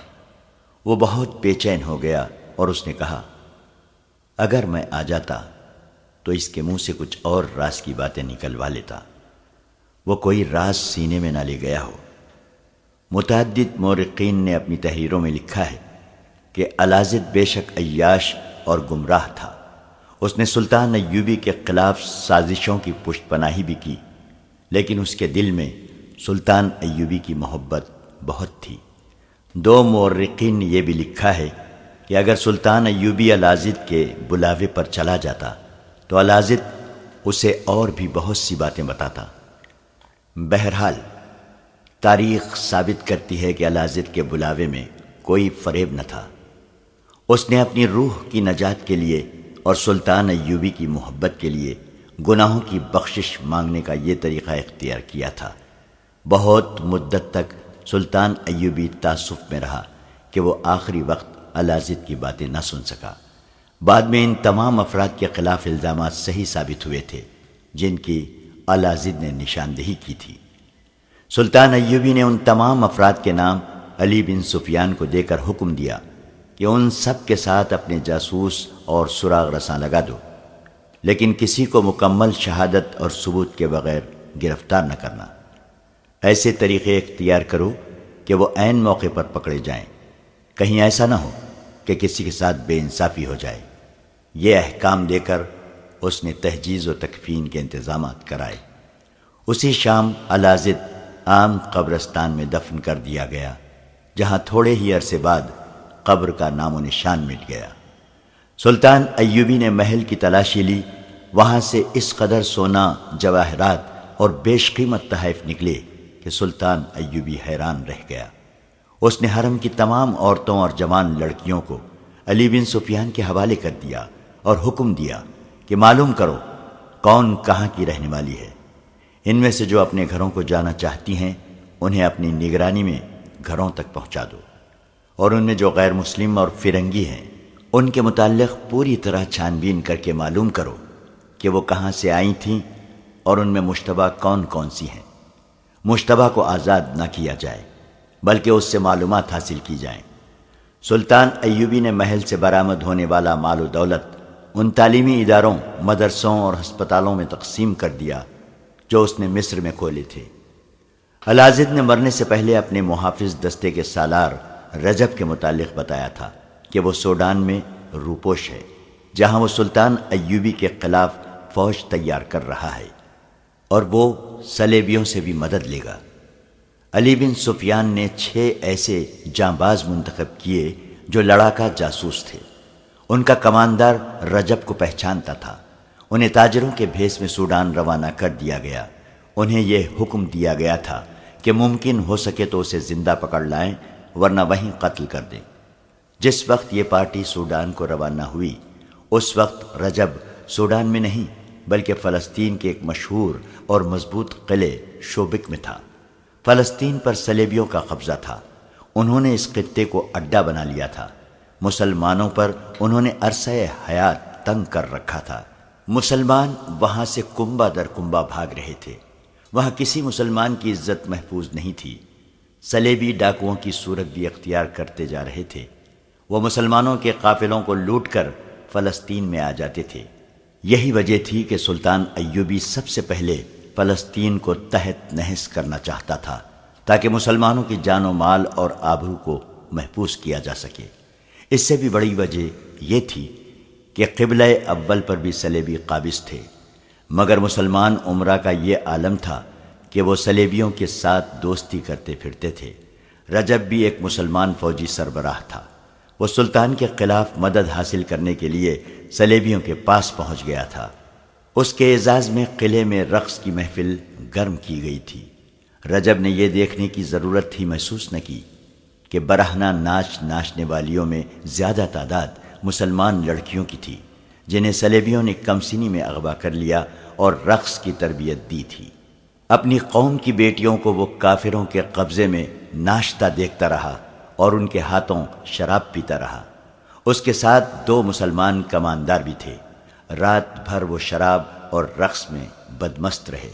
وہ بہت بے چین ہو گیا اور اس نے کہا، اگر میں آ جاتا تو اس کے منہ سے کچھ اور راز کی باتیں نکلوا لیتا، وہ کوئی راز سینے میں نہ لے گیا ہو۔ متعدد مورخین نے اپنی تحریروں میں لکھا ہے کہ الازد بے شک عیاش اور گمراہ تھا۔ اس نے سلطان ایوبی کے خلاف سازشوں کی پشت پناہی بھی کی، لیکن اس کے دل میں سلطان ایوبی کی محبت بہت تھی۔ دو مورخین نے یہ بھی لکھا ہے کہ اگر سلطان ایوبی الازد کے بلاوے پر چلا جاتا تو الازد اسے اور بھی بہت سی باتیں بتاتا۔ بہرحال تاریخ ثابت کرتی ہے کہ الازد کے بلاوے میں کوئی فریب نہ تھا۔ اس نے اپنی روح کی نجات کے لیے اور سلطان ایوبی کی محبت کے لیے گناہوں کی بخشش مانگنے کا یہ طریقہ اختیار کیا تھا۔ بہت مدت تک سلطان ایوبی تعسف میں رہا کہ وہ آخری وقت الازد کی باتیں نہ سن سکا۔ بعد میں ان تمام افراد کے خلاف الزامات صحیح ثابت ہوئے تھے جن کی الازد نے نشاندہی کی تھی۔ سلطان ایوبی نے ان تمام افراد کے نام علی بن سفیان کو دے کر حکم دیا کہ ان سب کے ساتھ اپنے جاسوس اور سراغ رساں لگا دو، لیکن کسی کو مکمل شہادت اور ثبوت کے بغیر گرفتار نہ کرنا۔ ایسے طریقے اختیار کرو کہ وہ عین موقع پر پکڑے جائیں، کہیں ایسا نہ ہو کہ کسی کے ساتھ بے انصافی ہو جائے۔ یہ احکام دے کر اس نے تحجیز و تکفین کے انتظامات کرائے۔ اسی شام الازد عام قبرستان میں دفن کر دیا گیا، جہاں تھوڑے ہی عرصے بعد قبر کا نام و نشان مٹ گیا۔ سلطان ایوبی نے محل کی تلاشی لی، وہاں سے اس قدر سونا، جواہرات اور بیش قیمت تحائف نکلے کہ سلطان ایوبی حیران رہ گیا۔ اس نے حرم کی تمام عورتوں اور جوان لڑکیوں کو علی بن سفیان کے حوالے کر دیا اور حکم دیا کہ معلوم کرو کون کہاں کی رہنے والی ہے۔ ان میں سے جو اپنے گھروں کو جانا چاہتی ہیں انہیں اپنی نگرانی میں گھروں تک پہنچا دو، اور ان میں جو غیر مسلم اور فرنگی ہیں ان کے متعلق پوری طرح چھان بین کر کے معلوم کرو کہ وہ کہاں سے آئی تھیں اور ان میں مشتبہ کون کون سی ہیں۔ مشتبہ کو آزاد نہ کیا جائے بلکہ اس سے معلومات حاصل کی جائیں۔ سلطان ایوبی نے محل سے برآمد ہونے والا مال و دولت ان تعلیمی اداروں، مدرسوں اور ہسپتالوں میں تقسیم کر دیا جو اس نے مصر میں کھولے تھے۔ الازد نے مرنے سے پہلے اپنے محافظ دستے کے سالار رجب کے متعلق بتایا تھا کہ وہ سوڈان میں روپوش ہے، جہاں وہ سلطان ایوبی کے خلاف فوج تیار کر رہا ہے اور وہ صلیبیوں سے بھی مدد لے گا۔ علی بن سفیان نے 6 ایسے جانباز منتخب کیے جو لڑاکا جاسوس تھے۔ ان کا کماندار رجب کو پہچانتا تھا۔ انہیں تاجروں کے بھیس میں سوڈان روانہ کر دیا گیا۔ انہیں یہ حکم دیا گیا تھا کہ ممکن ہو سکے تو اسے زندہ پکڑ لائیں ورنہ وہیں قتل کر دیں۔ جس وقت یہ پارٹی سوڈان کو روانہ ہوئی اس وقت رجب سوڈان میں نہیں بلکہ فلسطین کے ایک مشہور اور مضبوط قلعے شوبک میں تھا۔ فلسطین پر صلیبیوں کا قبضہ تھا۔ انہوں نے اس خطے کو اڈا بنا لیا تھا۔ مسلمانوں پر انہوں نے عرصہ حیات تنگ کر رکھا تھا۔ مسلمان وہاں سے کنبہ در کنبہ بھاگ رہے تھے۔ وہاں کسی مسلمان کی عزت محفوظ نہیں تھی۔ صلیبی ڈاکوؤں کی صورت بھی اختیار کرتے جا رہے تھے۔ وہ مسلمانوں کے قافلوں کو لوٹ کر فلسطین میں آ جاتے تھے۔ یہی وجہ تھی کہ سلطان ایوبی سب سے پہلے فلسطین کو تحت نحس کرنا چاہتا تھا تاکہ مسلمانوں کی جان و مال اور آبرو کو محفوظ کیا جا سکے۔ اس سے بھی بڑی وجہ یہ تھی کہ قبلہ اول پر بھی صلیبی قابض تھے، مگر مسلمان امراء کا یہ عالم تھا کہ وہ صلیبیوں کے ساتھ دوستی کرتے پھرتے تھے۔ رجب بھی ایک مسلمان فوجی سربراہ تھا۔ وہ سلطان کے خلاف مدد حاصل کرنے کے لیے صلیبیوں کے پاس پہنچ گیا تھا۔ اس کے اعزاز میں قلعے میں رقص کی محفل گرم کی گئی تھی۔ رجب نے یہ دیکھنے کی ضرورت ہی محسوس نہ کی کہ برہنہ ناچ ناچنے والیوں میں زیادہ تعداد مسلمان لڑکیوں کی تھی جنہیں صلیبیوں نے کمسنی میں اغوا کر لیا اور رقص کی تربیت دی تھی۔ اپنی قوم کی بیٹیوں کو وہ کافروں کے قبضے میں ناشتہ دیکھتا رہا اور ان کے ہاتھوں شراب پیتا رہا۔ اس کے ساتھ 2 مسلمان کماندار بھی تھے۔ رات بھر وہ شراب اور رقص میں بدمست رہے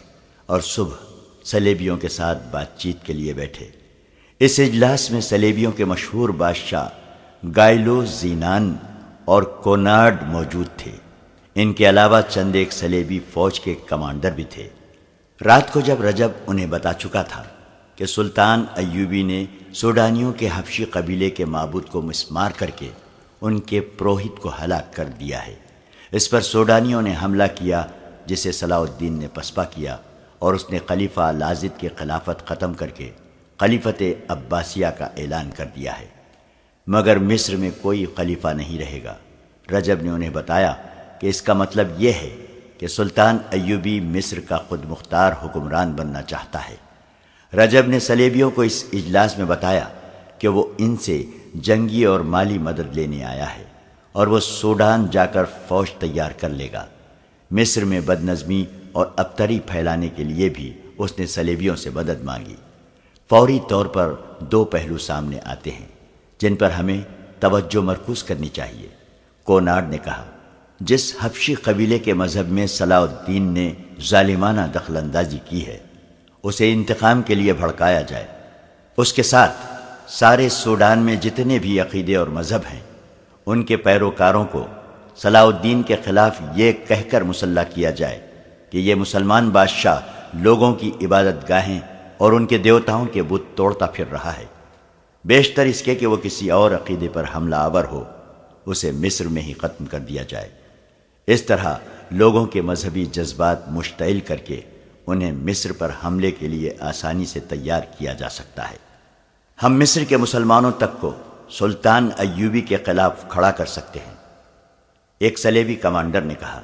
اور صبح صلیبیوں کے ساتھ بات چیت کے لیے بیٹھے۔ اس اجلاس میں صلیبیوں کے مشہور بادشاہ گائلو زینان اور کونارڈ موجود تھے۔ ان کے علاوہ چند ایک صلیبی فوج کے کمانڈر بھی تھے۔ رات کو جب رجب انہیں بتا چکا تھا کہ سلطان ایوبی نے سوڈانیوں کے حبشی قبیلے کے معبود کو مسمار کر کے ان کے پروہت کو ہلاک کر دیا ہے، اس پر سوڈانیوں نے حملہ کیا جسے صلاح الدین نے پسپا کیا، اور اس نے خلیفہ لازد کی خلافت ختم کر کے خلیفت عباسیہ کا اعلان کر دیا ہے، مگر مصر میں کوئی خلیفہ نہیں رہے گا۔ رجب نے انہیں بتایا کہ اس کا مطلب یہ ہے کہ سلطان ایوبی مصر کا خود مختار حکمران بننا چاہتا ہے۔ رجب نے صلیبیوں کو اس اجلاس میں بتایا کہ وہ ان سے جنگی اور مالی مدد لینے آیا ہے، اور وہ سوڈان جا کر فوج تیار کر لے گا۔ مصر میں بد نظمی اور ابتری پھیلانے کے لیے بھی اس نے صلیبیوں سے مدد مانگی۔ فوری طور پر دو پہلو سامنے آتے ہیں جن پر ہمیں توجہ مرکوز کرنی چاہیے۔ کونارڈ نے کہا، جس حبشی قبیلے کے مذہب میں صلاح الدین نے ظالمانہ دخل اندازی کی ہے، اسے انتقام کے لیے بھڑکایا جائے۔ اس کے ساتھ سارے سوڈان میں جتنے بھی عقیدے اور مذہب ہیں، ان کے پیروکاروں کو صلاح الدین کے خلاف یہ کہہ کر مسلح کیا جائے کہ یہ مسلمان بادشاہ لوگوں کی عبادت گاہیں اور ان کے دیوتاؤں کے بت توڑتا پھر رہا ہے۔ بیشتر اس کے کہ وہ کسی اور عقیدے پر حملہ آور ہو، اسے مصر میں ہی ختم کر دیا جائے۔ اس طرح لوگوں کے مذہبی جذبات مشتعل کر کے انہیں مصر پر حملے کے لیے آسانی سے تیار کیا جا سکتا ہے۔ ہم مصر کے مسلمانوں تک کو سلطان ایوبی کے خلاف کھڑا کر سکتے ہیں۔ ایک صلیبی کمانڈر نے کہا،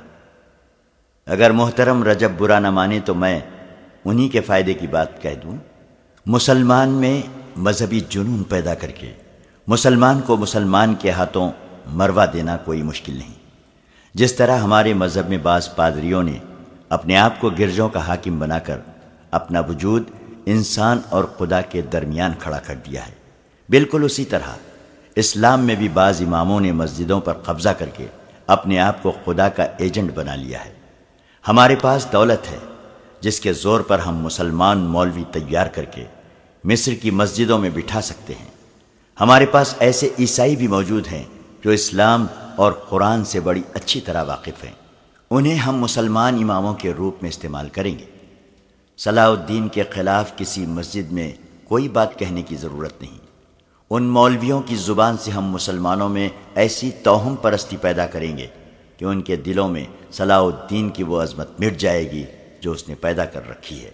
اگر محترم رجب برا نہ مانے تو میں انہی کے فائدے کی بات کہہ دوں۔ مسلمان میں مذہبی جنون پیدا کر کے مسلمان کو مسلمان کے ہاتھوں مروا دینا کوئی مشکل نہیں۔ جس طرح ہمارے مذہب میں بعض پادریوں نے اپنے آپ کو گرجوں کا حاکم بنا کر اپنا وجود انسان اور خدا کے درمیان کھڑا کر دیا ہے، بالکل اسی طرح اسلام میں بھی بعض اماموں نے مسجدوں پر قبضہ کر کے اپنے آپ کو خدا کا ایجنٹ بنا لیا ہے۔ ہمارے پاس دولت ہے جس کے زور پر ہم مسلمان مولوی تیار کر کے مصر کی مسجدوں میں بٹھا سکتے ہیں۔ ہمارے پاس ایسے عیسائی بھی موجود ہیں جو اسلام اور قرآن سے بڑی اچھی طرح واقف ہیں، انہیں ہم مسلمان اماموں کے روپ میں استعمال کریں گے۔ صلاح الدین کے خلاف کسی مسجد میں کوئی بات کہنے کی ضرورت نہیں۔ ان مولویوں کی زبان سے ہم مسلمانوں میں ایسی توہم پرستی پیدا کریں گے کہ ان کے دلوں میں صلاح الدین کی وہ عظمت مٹ جائے گی جو اس نے پیدا کر رکھی ہے۔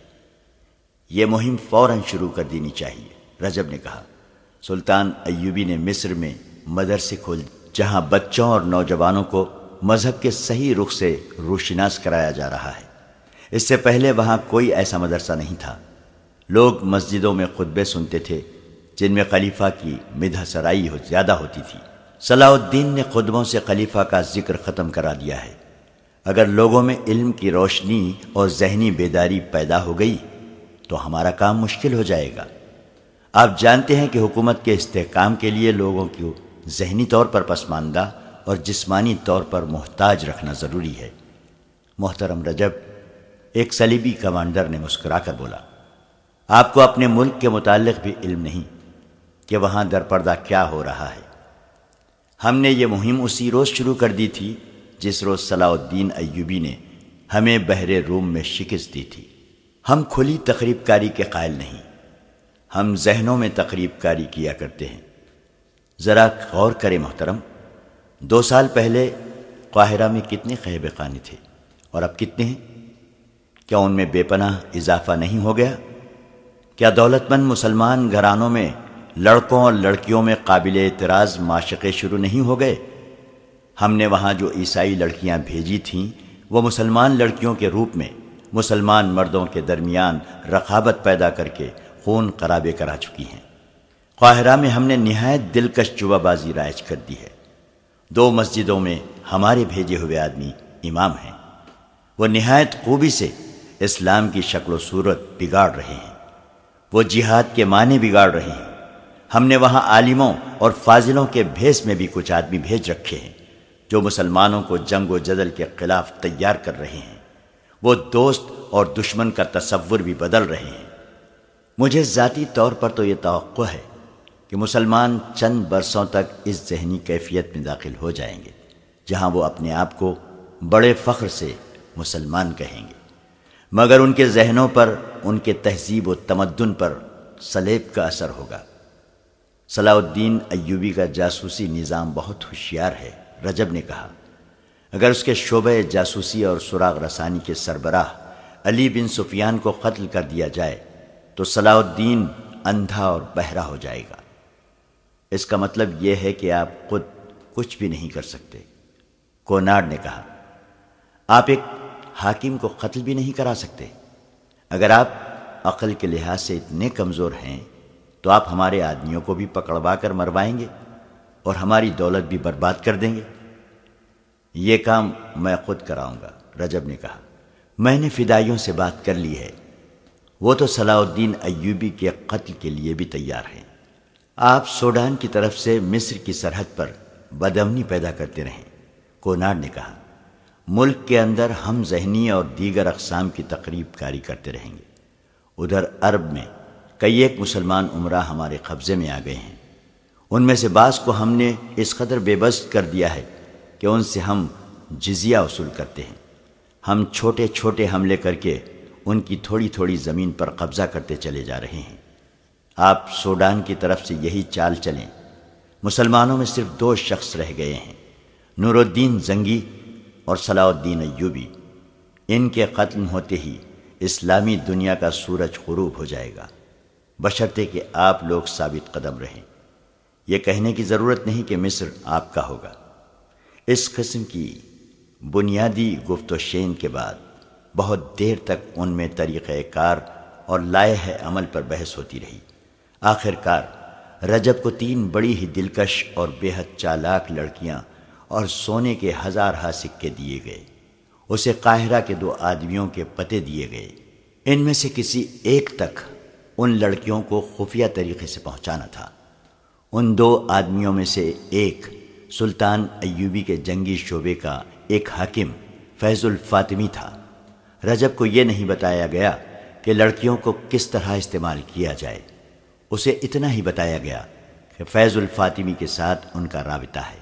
یہ مہم فوراً شروع کر دینی چاہیے۔ رجب نے کہا، سلطان ایوبی نے مصر میں مدرسے کھول جہاں بچوں اور نوجوانوں کو مذہب کے صحیح رخ سے روشناس کرایا جا رہا ہے۔ اس سے پہلے وہاں کوئی ایسا مدرسہ نہیں تھا۔ لوگ مسجدوں میں خطبے سنتے تھے جن میں خلیفہ کی مدح سرائی زیادہ ہوتی تھی۔ صلاح الدین نے خطبوں سے خلیفہ کا ذکر ختم کرا دیا ہے۔ اگر لوگوں میں علم کی روشنی اور ذہنی بیداری پیدا ہو گئی تو ہمارا کام مشکل ہو جائے گا۔ آپ جانتے ہیں کہ حکومت کے استحکام کے لیے لوگوں کو ذہنی طور پر پسماندہ اور جسمانی طور پر محتاج رکھنا ضروری ہے۔ محترم رجب، ایک صلیبی کمانڈر نے مسکرا کر بولا، آپ کو اپنے ملک کے متعلق بھی علم نہیں کہ وہاں درپردہ کیا ہو رہا ہے۔ ہم نے یہ مہم اسی روز شروع کر دی تھی جس روز صلاح الدین ایوبی نے ہمیں بحر روم میں شکست دی تھی۔ ہم کھلی تقریب کاری کے قائل نہیں، ہم ذہنوں میں تقریب کاری کیا کرتے ہیں۔ ذرا غور کریں محترم، 2 سال پہلے قاہرہ میں کتنے خیبے خانے تھے اور اب کتنے ہیں؟ کیا ان میں بے پناہ اضافہ نہیں ہو گیا؟ کیا دولت مند مسلمان گھرانوں میں لڑکوں اور لڑکیوں میں قابل اعتراض معشقے شروع نہیں ہو گئے؟ ہم نے وہاں جو عیسائی لڑکیاں بھیجی تھیں وہ مسلمان لڑکیوں کے روپ میں مسلمان مردوں کے درمیان رقابت پیدا کر کے خون خرابے کرا چکی ہیں۔ قاہرہ میں ہم نے نہایت دلکش جوا بازی رائج کر دی ہے۔ 2 مسجدوں میں ہمارے بھیجے ہوئے آدمی امام ہیں، وہ نہایت خوبی سے اسلام کی شکل و صورت بگاڑ رہے ہیں، وہ جہاد کے معنی بگاڑ رہے ہیں۔ ہم نے وہاں عالموں اور فاضلوں کے بھیس میں بھی کچھ آدمی بھیج رکھے ہیں جو مسلمانوں کو جنگ و جدل کے خلاف تیار کر رہے ہیں۔ وہ دوست اور دشمن کا تصور بھی بدل رہے ہیں۔ مجھے ذاتی طور پر تو یہ توقع ہے کہ مسلمان چند برسوں تک اس ذہنی کیفیت میں داخل ہو جائیں گے جہاں وہ اپنے آپ کو بڑے فخر سے مسلمان کہیں گے، مگر ان کے ذہنوں پر، ان کے تہذیب و تمدن پر صلیب کا اثر ہوگا۔ صلاح الدین ایوبی کا جاسوسی نظام بہت ہوشیار ہے، رجب نے کہا۔ اگر اس کے شعبہ جاسوسی اور سراغ رسانی کے سربراہ علی بن سفیان کو قتل کر دیا جائے تو صلاح الدین اندھا اور بہرا ہو جائے گا۔ اس کا مطلب یہ ہے کہ آپ خود کچھ بھی نہیں کر سکتے۔ کوناڈ نے کہا، آپ ایک حاکم کو قتل بھی نہیں کرا سکتے؟ اگر آپ عقل کے لحاظ سے اتنے کمزور ہیں تو آپ ہمارے آدمیوں کو بھی پکڑوا کر مروائیں گے اور ہماری دولت بھی برباد کر دیں گے۔ یہ کام میں خود کراؤں گا، رجب نے کہا۔ میں نے فدائیوں سے بات کر لی ہے، وہ تو صلاح الدین ایوبی کے قتل کے لیے بھی تیار ہیں۔ آپ سوڈان کی طرف سے مصر کی سرحد پر بدامنی پیدا کرتے رہیں۔ کوناڈ نے کہا، ملک کے اندر ہم ذہنی اور دیگر اقسام کی تقریب کاری کرتے رہیں گے۔ ادھر عرب میں کئی ایک مسلمان عمرہ ہمارے قبضے میں آ گئے ہیں، ان میں سے بعض کو ہم نے اس قدر بے بس کر دیا ہے کہ ان سے ہم جزیہ وصول کرتے ہیں۔ ہم چھوٹے چھوٹے حملے کر کے ان کی تھوڑی تھوڑی زمین پر قبضہ کرتے چلے جا رہے ہیں۔ آپ سوڈان کی طرف سے یہی چال چلیں۔ مسلمانوں میں صرف 2 شخص رہ گئے ہیں، نور الدین زنگی اور صلاح الدین ایوبی۔ ان کے قتل ہوتے ہی اسلامی دنیا کا سورج غروب ہو جائے گا، بشرطے کہ آپ لوگ ثابت قدم رہیں۔ یہ کہنے کی ضرورت نہیں کہ مصر آپ کا ہوگا۔ اس قسم کی بنیادی گفت و شین کے بعد بہت دیر تک ان میں طریقہ کار اور لائحہ عمل پر بحث ہوتی رہی۔ آخر کار رجب کو 3 بڑی ہی دلکش اور بے حد چالاک لڑکیاں اور سونے کے 1000 سکے دیے گئے۔ اسے قاہرہ کے 2 آدمیوں کے پتے دیے گئے۔ ان میں سے کسی ایک تک ان لڑکیوں کو خفیہ طریقے سے پہنچانا تھا۔ ان 2 آدمیوں میں سے ایک سلطان ایوبی کے جنگی شعبے کا ایک حاکم فیض الفاطمی تھا۔ رجب کو یہ نہیں بتایا گیا کہ لڑکیوں کو کس طرح استعمال کیا جائے۔ اسے اتنا ہی بتایا گیا کہ فیض الفاطمی کے ساتھ ان کا رابطہ ہے،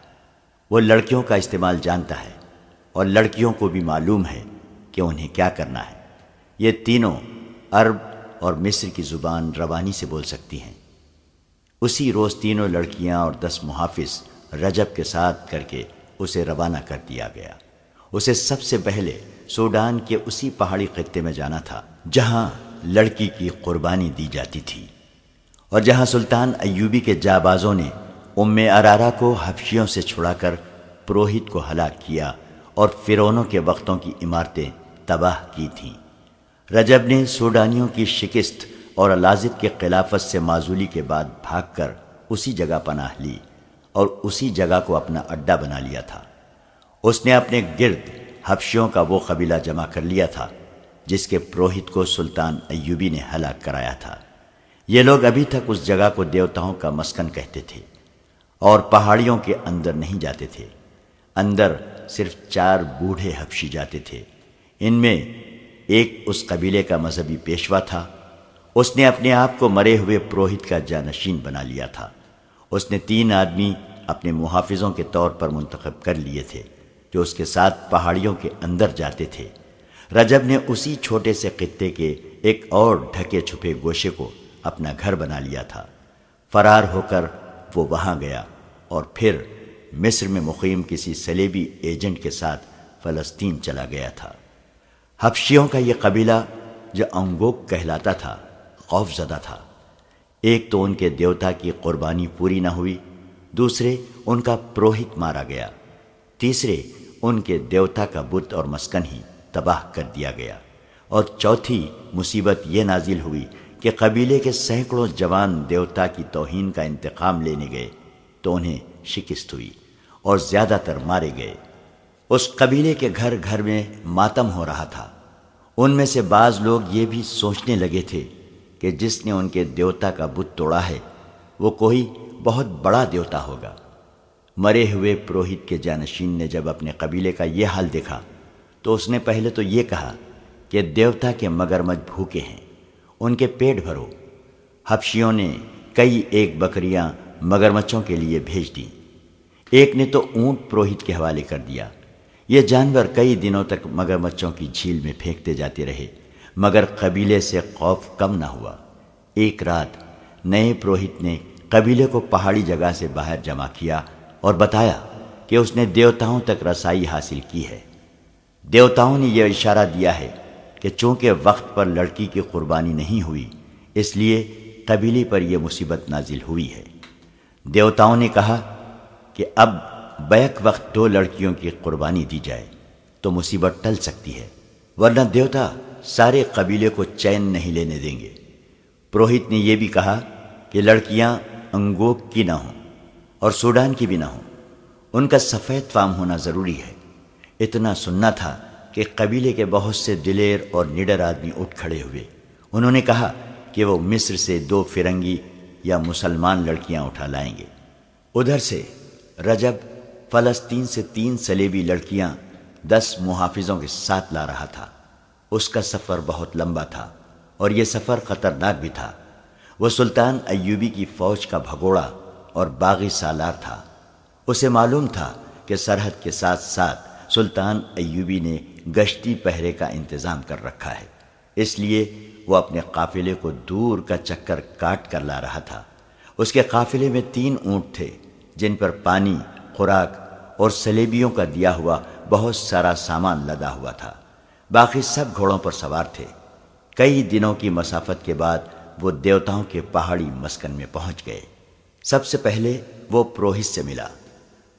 وہ لڑکیوں کا استعمال جانتا ہے اور لڑکیوں کو بھی معلوم ہے کہ انہیں کیا کرنا ہے۔ یہ تینوں عرب اور مصر کی زبان روانی سے بول سکتی ہیں۔ اسی روز تینوں لڑکیاں اور 10 محافظ رجب کے ساتھ کر کے اسے روانہ کر دیا گیا۔ اسے سب سے پہلے سوڈان کے اسی پہاڑی خطے میں جانا تھا جہاں لڑکی کی قربانی دی جاتی تھی اور جہاں سلطان ایوبی کے جابازوں نے ارارا کو حبشیوں سے چھڑا کر پروہت کو ہلاک کیا اور فرعونوں کے وقتوں کی عمارتیں تباہ کی تھیں۔ رجب نے سوڈانیوں کی شکست اور الازد کے خلافت سے معزولی کے بعد بھاگ کر اسی جگہ پناہ لی اور اسی جگہ کو اپنا اڈا بنا لیا تھا۔ اس نے اپنے گرد حبشیوں کا وہ قبیلہ جمع کر لیا تھا جس کے پروہت کو سلطان ایوبی نے ہلاک کرایا تھا۔ یہ لوگ ابھی تک اس جگہ کو دیوتاؤں کا مسکن کہتے تھے اور پہاڑیوں کے اندر نہیں جاتے تھے۔ اندر صرف 4 بوڑھے حبشی جاتے تھے۔ ان میں ایک اس قبیلے کا مذہبی پیشوا تھا۔ اس نے اپنے آپ کو مرے ہوئے پروہت کا جانشین بنا لیا تھا۔ اس نے 3 آدمی اپنے محافظوں کے طور پر منتخب کر لیے تھے جو اس کے ساتھ پہاڑیوں کے اندر جاتے تھے۔ رجب نے اسی چھوٹے سے خطے کے ایک اور ڈھکے چھپے گوشے کو اپنا گھر بنا لیا تھا۔ فرار ہو کر وہ وہاں گیا اور پھر مصر میں مقیم کسی صلیبی ایجنٹ کے ساتھ فلسطین چلا گیا تھا۔ حبشیوں کا یہ قبیلہ جو انگوک کہلاتا تھا خوف زدہ تھا۔ ایک تو ان کے دیوتا کی قربانی پوری نہ ہوئی، دوسرے ان کا پروہت مارا گیا، تیسرے ان کے دیوتا کا بت اور مسکن ہی تباہ کر دیا گیا، اور چوتھی مصیبت یہ نازل ہوئی کہ قبیلے کے سینکڑوں جوان دیوتا کی توہین کا انتقام لینے گئے تو انہیں شکست ہوئی اور زیادہ تر مارے گئے۔ اس قبیلے کے گھر گھر میں ماتم ہو رہا تھا۔ ان میں سے بعض لوگ یہ بھی سوچنے لگے تھے کہ جس نے ان کے دیوتا کا بت توڑا ہے وہ کوئی بہت بڑا دیوتا ہوگا۔ مرے ہوئے پروہت کے جانشین نے جب اپنے قبیلے کا یہ حال دیکھا تو اس نے پہلے تو یہ کہا کہ دیوتا کے مگرمچھ بھوکے ہیں، ان کے پیٹ بھرو۔ حبشیوں نے کئی ایک بکریاں مگرمچھوں کے لیے بھیج دیں۔ ایک نے تو اونٹ پروہت کے حوالے کر دیا۔ یہ جانور کئی دنوں تک مگرمچھوں کی جھیل میں پھینکتے جاتے رہے مگر قبیلے سے خوف کم نہ ہوا۔ ایک رات نئے پروہت نے قبیلے کو پہاڑی جگہ سے باہر جمع کیا اور بتایا کہ اس نے دیوتاؤں تک رسائی حاصل کی ہے۔ دیوتاؤں نے یہ اشارہ دیا ہے کہ چونکہ وقت پر لڑکی کی قربانی نہیں ہوئی، اس لیے قبیلے پر یہ مصیبت نازل ہوئی ہے۔ دیوتاؤں نے کہا کہ اب بیک وقت 2 لڑکیوں کی قربانی دی جائے تو مصیبت ٹل سکتی ہے، ورنہ دیوتا سارے قبیلے کو چین نہیں لینے دیں گے۔ پروہت نے یہ بھی کہا کہ لڑکیاں انگوک کی نہ ہوں اور سوڈان کی بھی نہ ہوں، ان کا سفید فام ہونا ضروری ہے۔ اتنا سننا تھا کہ قبیلے کے بہت سے دلیر اور نڈر آدمی اٹھ کھڑے ہوئے۔ انہوں نے کہا کہ وہ مصر سے 2 فرنگی یا مسلمان لڑکیاں اٹھا لائیں گے۔ ادھر سے رجب فلسطین سے 3 صلیبی لڑکیاں 10 محافظوں کے ساتھ لا رہا تھا۔ اس کا سفر بہت لمبا تھا اور یہ سفر خطرناک بھی تھا۔ وہ سلطان ایوبی کی فوج کا بھگوڑا اور باغی سالار تھا۔ اسے معلوم تھا کہ سرحد کے ساتھ ساتھ سلطان ایوبی نے گشتی پہرے کا انتظام کر رکھا ہے، اس لیے وہ اپنے قافلے کو دور کا چکر کاٹ کر لا رہا تھا۔ اس کے قافلے میں 3 اونٹ تھے جن پر پانی، خوراک اور صلیبیوں کا دیا ہوا بہت سارا سامان لدا ہوا تھا۔ باقی سب گھوڑوں پر سوار تھے۔ کئی دنوں کی مسافت کے بعد وہ دیوتاؤں کے پہاڑی مسکن میں پہنچ گئے۔ سب سے پہلے وہ پروہت سے ملا۔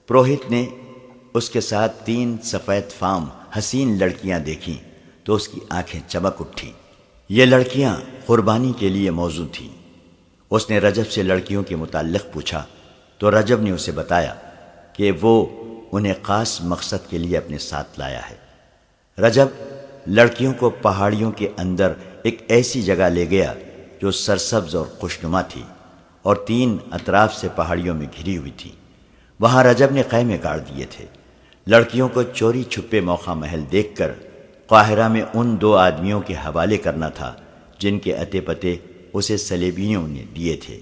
پروہت نے اس کے ساتھ 3 سفید فام حسین لڑکیاں دیکھیں تو اس کی آنکھیں چمک اٹھی۔ یہ لڑکیاں قربانی کے لیے موزوں تھیں۔ اس نے رجب سے لڑکیوں کے متعلق پوچھا تو رجب نے اسے بتایا کہ وہ انہیں خاص مقصد کے لیے اپنے ساتھ لایا ہے۔ رجب لڑکیوں کو پہاڑیوں کے اندر ایک ایسی جگہ لے گیا جو سرسبز اور خوشنما تھی اور 3 اطراف سے پہاڑیوں میں گھری ہوئی تھی۔ وہاں رجب نے خیمے گاڑ دیے تھے۔ لڑکیوں کو چوری چھپے موقع محل دیکھ کر قاہرہ میں ان 2 آدمیوں کے حوالے کرنا تھا جن کے اتے پتے اسے صلیبیوں نے دیے تھے۔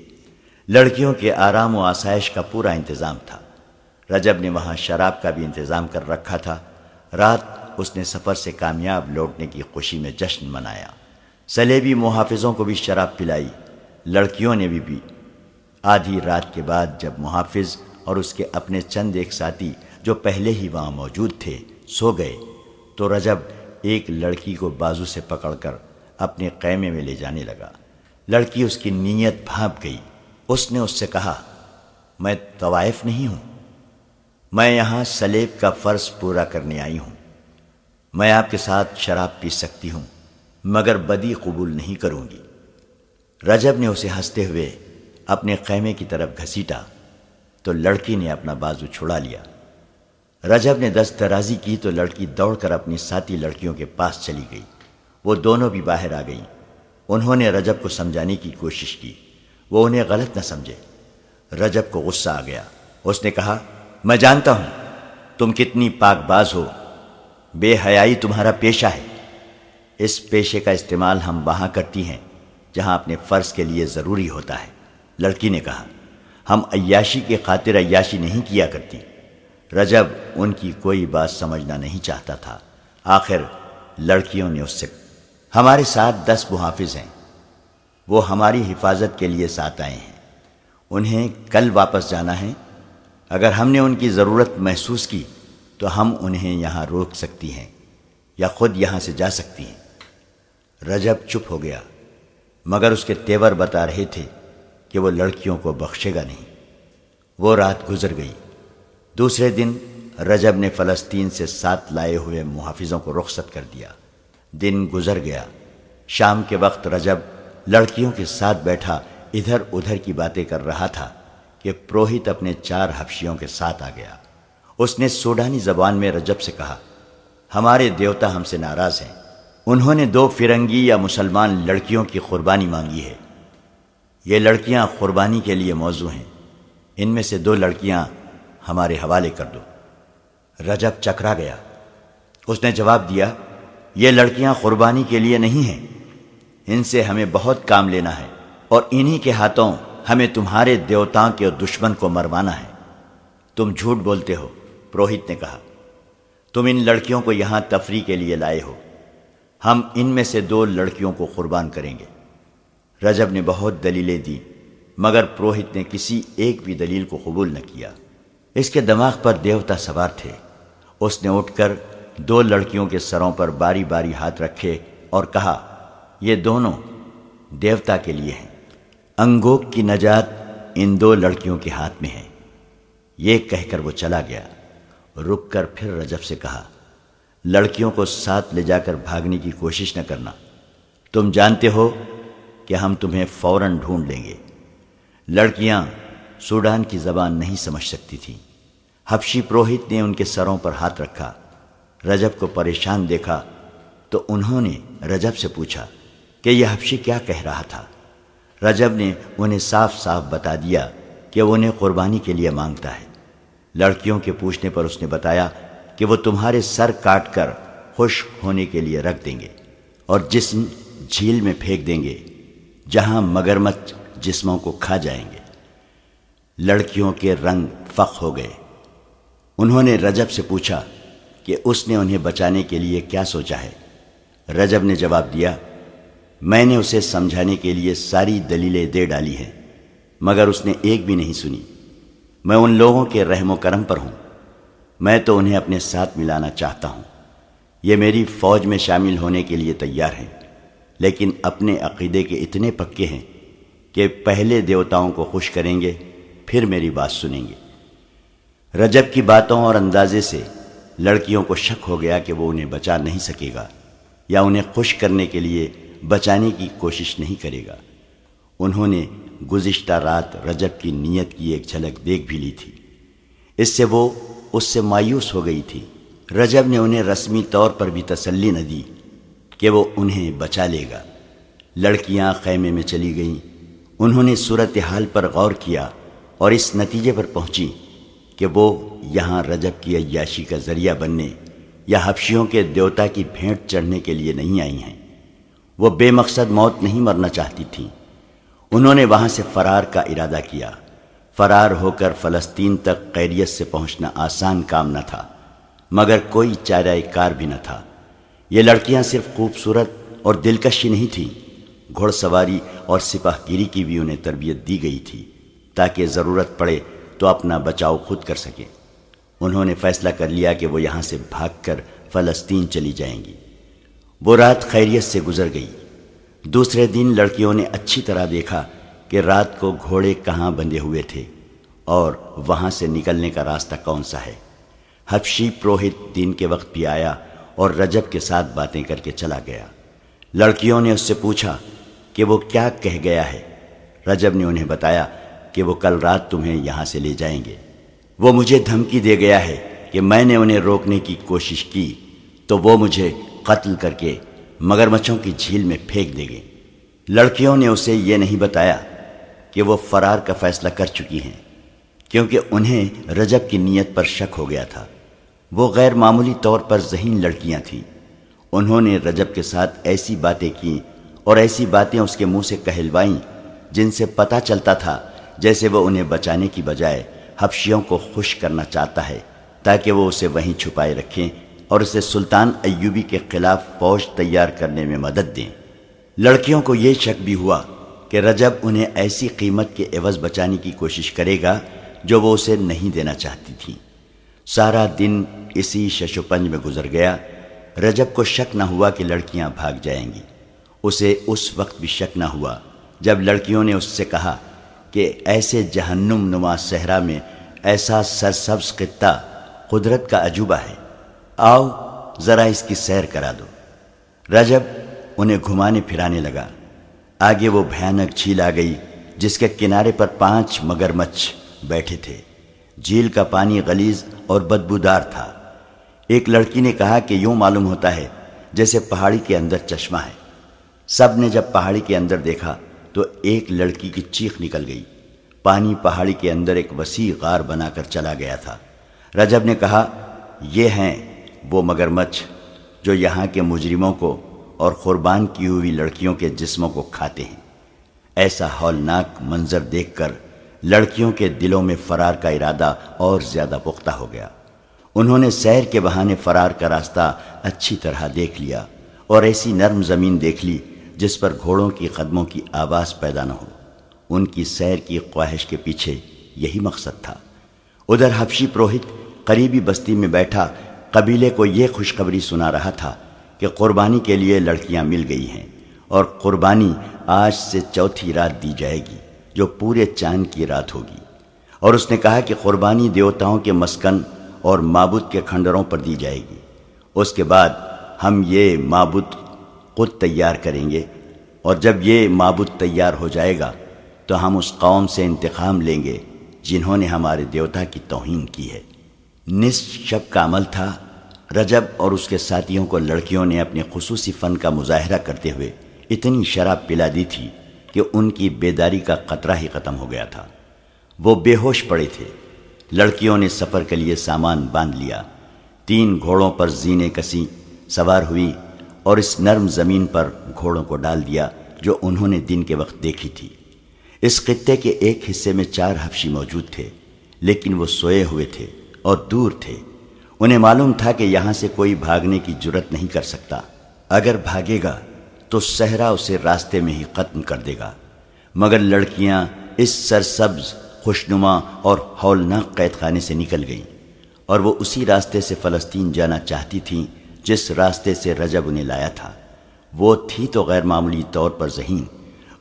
لڑکیوں کے آرام و آسائش کا پورا انتظام تھا۔ رجب نے وہاں شراب کا بھی انتظام کر رکھا تھا۔ رات اس نے سفر سے کامیاب لوٹنے کی خوشی میں جشن منایا۔ صلیبی محافظوں کو بھی شراب پلائی، لڑکیوں نے بھی۔ آدھی رات کے بعد جب محافظ اور اس کے اپنے چند ایک ساتھی جو پہلے ہی وہاں موجود تھے سو گئے تو رجب ایک لڑکی کو بازو سے پکڑ کر اپنے خیمے میں لے جانے لگا۔ لڑکی اس کی نیت بھانپ گئی۔ اس نے اس سے کہا، میں طوائف نہیں ہوں، میں یہاں صلیب کا فرض پورا کرنے آئی ہوں۔ میں آپ کے ساتھ شراب پی سکتی ہوں مگر بدی قبول نہیں کروں گی۔ رجب نے اسے ہنستے ہوئے اپنے خیمے کی طرف گھسیٹا تو لڑکی نے اپنا بازو چھڑا لیا۔ رجب نے دست درازی کی تو لڑکی دوڑ کر اپنی ساتھی لڑکیوں کے پاس چلی گئی۔ وہ دونوں بھی باہر آ گئیں۔ انہوں نے رجب کو سمجھانے کی کوشش کی، وہ انہیں غلط نہ سمجھے۔ رجب کو غصہ آ گیا۔ اس نے کہا، میں جانتا ہوں تم کتنی پاک باز ہو، بے حیائی تمہارا پیشہ ہے۔ اس پیشے کا استعمال ہم وہاں کرتی ہیں جہاں اپنے فرض کے لیے ضروری ہوتا ہے۔ لڑکی نے کہا، ہم عیاشی کے خاطر عیاشی نہیں کیا کرتی۔ رجب ان کی کوئی بات سمجھنا نہیں چاہتا تھا۔ آخر لڑکیوں نے اس سے، ہمارے ساتھ 10 محافظ ہیں، وہ ہماری حفاظت کے لیے ساتھ آئے ہیں، انہیں کل واپس جانا ہے۔ اگر ہم نے ان کی ضرورت محسوس کی تو ہم انہیں یہاں روک سکتی ہیں یا خود یہاں سے جا سکتی ہیں۔ رجب چپ ہو گیا مگر اس کے تیور بتا رہے تھے کہ وہ لڑکیوں کو بخشے گا نہیں۔ وہ رات گزر گئی۔ دوسرے دن رجب نے فلسطین سے 7 لائے ہوئے محافظوں کو رخصت کر دیا۔ دن گزر گیا۔ شام کے وقت رجب لڑکیوں کے ساتھ بیٹھا ادھر ادھر کی باتیں کر رہا تھا کہ پروہت اپنے 4 حبشیوں کے ساتھ آ گیا۔ اس نے سوڈانی زبان میں رجب سے کہا، ہمارے دیوتا ہم سے ناراض ہیں، انہوں نے 2 فرنگی یا مسلمان لڑکیوں کی قربانی مانگی ہے۔ یہ لڑکیاں قربانی کے لیے موزوں ہیں، ان میں سے 2 لڑکیاں ہمارے حوالے کر دو۔ رجب چکرا گیا۔ اس نے جواب دیا، یہ لڑکیاں قربانی کے لیے نہیں ہیں، ان سے ہمیں بہت کام لینا ہے اور انہی کے ہاتھوں ہمیں تمہارے دیوتاؤں کے دشمن کو مروانا ہے۔ تم جھوٹ بولتے ہو، پروہت نے کہا، تم ان لڑکیوں کو یہاں تفریح کے لیے لائے ہو، ہم ان میں سے 2 لڑکیوں کو قربان کریں گے۔ رجب نے بہت دلیلیں دی مگر پروہت نے کسی ایک بھی دلیل کو قبول نہ کیا۔ اس کے دماغ پر دیوتا سوار تھے۔ اس نے اٹھ کر 2 لڑکیوں کے سروں پر باری باری ہاتھ رکھے اور کہا، یہ دونوں دیوتا کے لیے ہیں، انگوک کی نجات ان 2 لڑکیوں کے ہاتھ میں ہے۔ یہ کہہ کر وہ چلا گیا۔ رک کر پھر رجب سے کہا، لڑکیوں کو ساتھ لے جا کر بھاگنے کی کوشش نہ کرنا، تم جانتے ہو کہ ہم تمہیں فوراً ڈھونڈ لیں گے۔ لڑکیاں سوڈان کی زبان نہیں سمجھ سکتی تھیں۔ حبشی پروہت نے ان کے سروں پر ہاتھ رکھا۔ رجب کو پریشان دیکھا تو انہوں نے رجب سے پوچھا کہ یہ حبشی کیا کہہ رہا تھا۔ رجب نے انہیں صاف صاف بتا دیا کہ وہ انہیں قربانی کے لیے مانگتا ہے۔ لڑکیوں کے پوچھنے پر اس نے بتایا کہ وہ تمہارے سر کاٹ کر خشک ہونے کے لیے رکھ دیں گے اور جسم جھیل میں پھینک دیں گے جہاں مگرمچھ جسموں کو کھا جائیں گے۔ لڑکیوں کے رنگ فخ ہو گئے۔ انہوں نے رجب سے پوچھا کہ اس نے انہیں بچانے کے لیے کیا سوچا ہے۔ رجب نے جواب دیا، میں نے اسے سمجھانے کے لیے ساری دلیلیں دے ڈالی ہیں، مگر اس نے ایک بھی نہیں سنی۔ میں ان لوگوں کے رحم و کرم پر ہوں، میں تو انہیں اپنے ساتھ ملانا چاہتا ہوں۔ یہ میری فوج میں شامل ہونے کے لیے تیار ہیں، لیکن اپنے عقیدے کے اتنے پکے ہیں کہ پہلے دیوتاؤں کو خوش کریں گے، پھر میری بات سنیں گے۔ رجب کی باتوں اور اندازے سے لڑکیوں کو شک ہو گیا کہ وہ انہیں بچا نہیں سکے گا یا انہیں خوش کرنے کے لیے بچانے کی کوشش نہیں کرے گا۔ انہوں نے گزشتہ رات رجب کی نیت کی ایک جھلک دیکھ بھی لی تھی، اس سے وہ اس سے مایوس ہو گئی تھی۔ رجب نے انہیں رسمی طور پر بھی تسلی نہ دی کہ وہ انہیں بچا لے گا۔ لڑکیاں خیمے میں چلی گئیں۔ انہوں نے صورتحال پر غور کیا اور اس نتیجے پر پہنچی کہ وہ یہاں رجب کی عیاشی کا ذریعہ بننے یا حبشیوں کے دیوتا کی بھینٹ چڑھنے کے لیے نہیں آئی ہیں۔ وہ بے مقصد موت نہیں مرنا چاہتی تھیں۔ انہوں نے وہاں سے فرار کا ارادہ کیا۔ فرار ہو کر فلسطین تک خیریت سے پہنچنا آسان کام نہ تھا، مگر کوئی چارہ کار بھی نہ تھا۔ یہ لڑکیاں صرف خوبصورت اور دلکش ہی نہیں تھیں، گھوڑ سواری اور سپاہ گیری کی بھی انہیں تربیت دی گئی تھی تاکہ ضرورت پڑے تو اپنا بچاؤ خود کر سکیں۔ انہوں نے فیصلہ کر لیا کہ وہ یہاں سے بھاگ کر فلسطین چلی جائیں گی۔ وہ رات خیریت سے گزر گئی۔ دوسرے دن لڑکیوں نے اچھی طرح دیکھا کہ رات کو گھوڑے کہاں بندھے ہوئے تھے اور وہاں سے نکلنے کا راستہ کون سا ہے۔ حبشی پروہت دن کے وقت بھی آیا اور رجب کے ساتھ باتیں کر کے چلا گیا۔ لڑکیوں نے اس سے پوچھا کہ وہ کیا کہہ گیا ہے۔ رجب نے انہیں بتایا کہ وہ کل رات تمہیں یہاں سے لے جائیں گے۔ وہ مجھے دھمکی دے گیا ہے کہ میں نے انہیں روکنے کی کوشش کی تو وہ مجھے قتل کر کے مگرمچھوں کی جھیل میں پھینک دیں گے۔ لڑکیوں نے اسے یہ نہیں بتایا کہ وہ فرار کا فیصلہ کر چکی ہیں، کیونکہ انہیں رجب کی نیت پر شک ہو گیا تھا۔ وہ غیر معمولی طور پر ذہین لڑکیاں تھیں۔ انہوں نے رجب کے ساتھ ایسی باتیں کیں اور ایسی باتیں اس کے منہ سے کہلوائیں جن سے پتہ چلتا تھا جیسے وہ انہیں بچانے کی بجائے حبشیوں کو خوش کرنا چاہتا ہے تاکہ وہ اسے وہیں چھپائے رکھیں اور اسے سلطان ایوبی کے خلاف فوج تیار کرنے میں مدد دیں۔ لڑکیوں کو یہ شک بھی ہوا کہ رجب انہیں ایسی قیمت کے عوض بچانے کی کوشش کرے گا جو وہ اسے نہیں دینا چاہتی تھیں۔ سارا دن اسی شش و پنج میں گزر گیا۔ رجب کو شک نہ ہوا کہ لڑکیاں بھاگ جائیں گی۔ اسے اس وقت بھی شک نہ ہوا جب لڑکیوں نے اس سے کہا کہ ایسے جہنم نما صحرا میں ایسا سرسبز خطہ قدرت کا عجوبہ ہے، آؤ ذرا اس کی سیر کرا دو۔ رجب انہیں گھمانے پھرانے لگا۔ آگے وہ بھیانک جھیل آ گئی جس کے کنارے پر 5 مگرمچھ بیٹھے تھے۔ جھیل کا پانی غلیظ اور بدبودار تھا۔ ایک لڑکی نے کہا کہ یوں معلوم ہوتا ہے جیسے پہاڑی کے اندر چشمہ ہے۔ سب نے جب پہاڑی کے اندر دیکھا تو ایک لڑکی کی چیخ نکل گئی۔ پانی پہاڑی کے اندر ایک وسیع غار بنا کر چلا گیا تھا۔ رجب نے کہا، یہ ہیں وہ مگرمچھ جو یہاں کے مجرموں کو اور قربان کی ہوئی لڑکیوں کے جسموں کو کھاتے ہیں۔ ایسا ہولناک منظر دیکھ کر لڑکیوں کے دلوں میں فرار کا ارادہ اور زیادہ پختہ ہو گیا۔ انہوں نے سیر کے بہانے فرار کا راستہ اچھی طرح دیکھ لیا اور ایسی نرم زمین دیکھ لی جس پر گھوڑوں کی قدموں کی آواز پیدا نہ ہو۔ ان کی سیر کی خواہش کے پیچھے یہی مقصد تھا۔ ادھر حبشی پروہت قریبی بستی میں بیٹھا قبیلے کو یہ خوشخبری سنا رہا تھا کہ قربانی کے لیے لڑکیاں مل گئی ہیں اور قربانی آج سے چوتھی رات دی جائے گی جو پورے چاند کی رات ہوگی۔ اور اس نے کہا کہ قربانی دیوتاؤں کے مسکن اور معبود کے کھنڈروں پر دی جائے گی۔ اس کے بعد ہم یہ معبود خود تیار کریں گے، اور جب یہ معبود تیار ہو جائے گا تو ہم اس قوم سے انتقام لیں گے جنہوں نے ہمارے دیوتا کی توہین کی ہے۔ نصف شب کا عمل تھا۔ رجب اور اس کے ساتھیوں کو لڑکیوں نے اپنے خصوصی فن کا مظاہرہ کرتے ہوئے اتنی شراب پلا دی تھی کہ ان کی بیداری کا قطرہ ہی ختم ہو گیا تھا۔ وہ بے ہوش پڑے تھے۔ لڑکیوں نے سفر کے لیے سامان باندھ لیا، 3 گھوڑوں پر زینے کسی سوار ہوئی اور اس نرم زمین پر گھوڑوں کو ڈال دیا جو انہوں نے دن کے وقت دیکھی تھی۔ اس خطے کے ایک حصے میں 4 حبشی موجود تھے، لیکن وہ سوئے ہوئے تھے اور دور تھے۔ انہیں معلوم تھا کہ یہاں سے کوئی بھاگنے کی جرت نہیں کر سکتا۔ اگر بھاگے گا تو صحرا اسے راستے میں ہی ختم کر دے گا۔ مگر لڑکیاں اس سرسبز، خوشنما اور ہولناک قید خانے سے نکل گئیں، اور وہ اسی راستے سے فلسطین جانا چاہتی تھیں جس راستے سے رجب انہیں لایا تھا۔ وہ تھی تو غیر معمولی طور پر ذہین،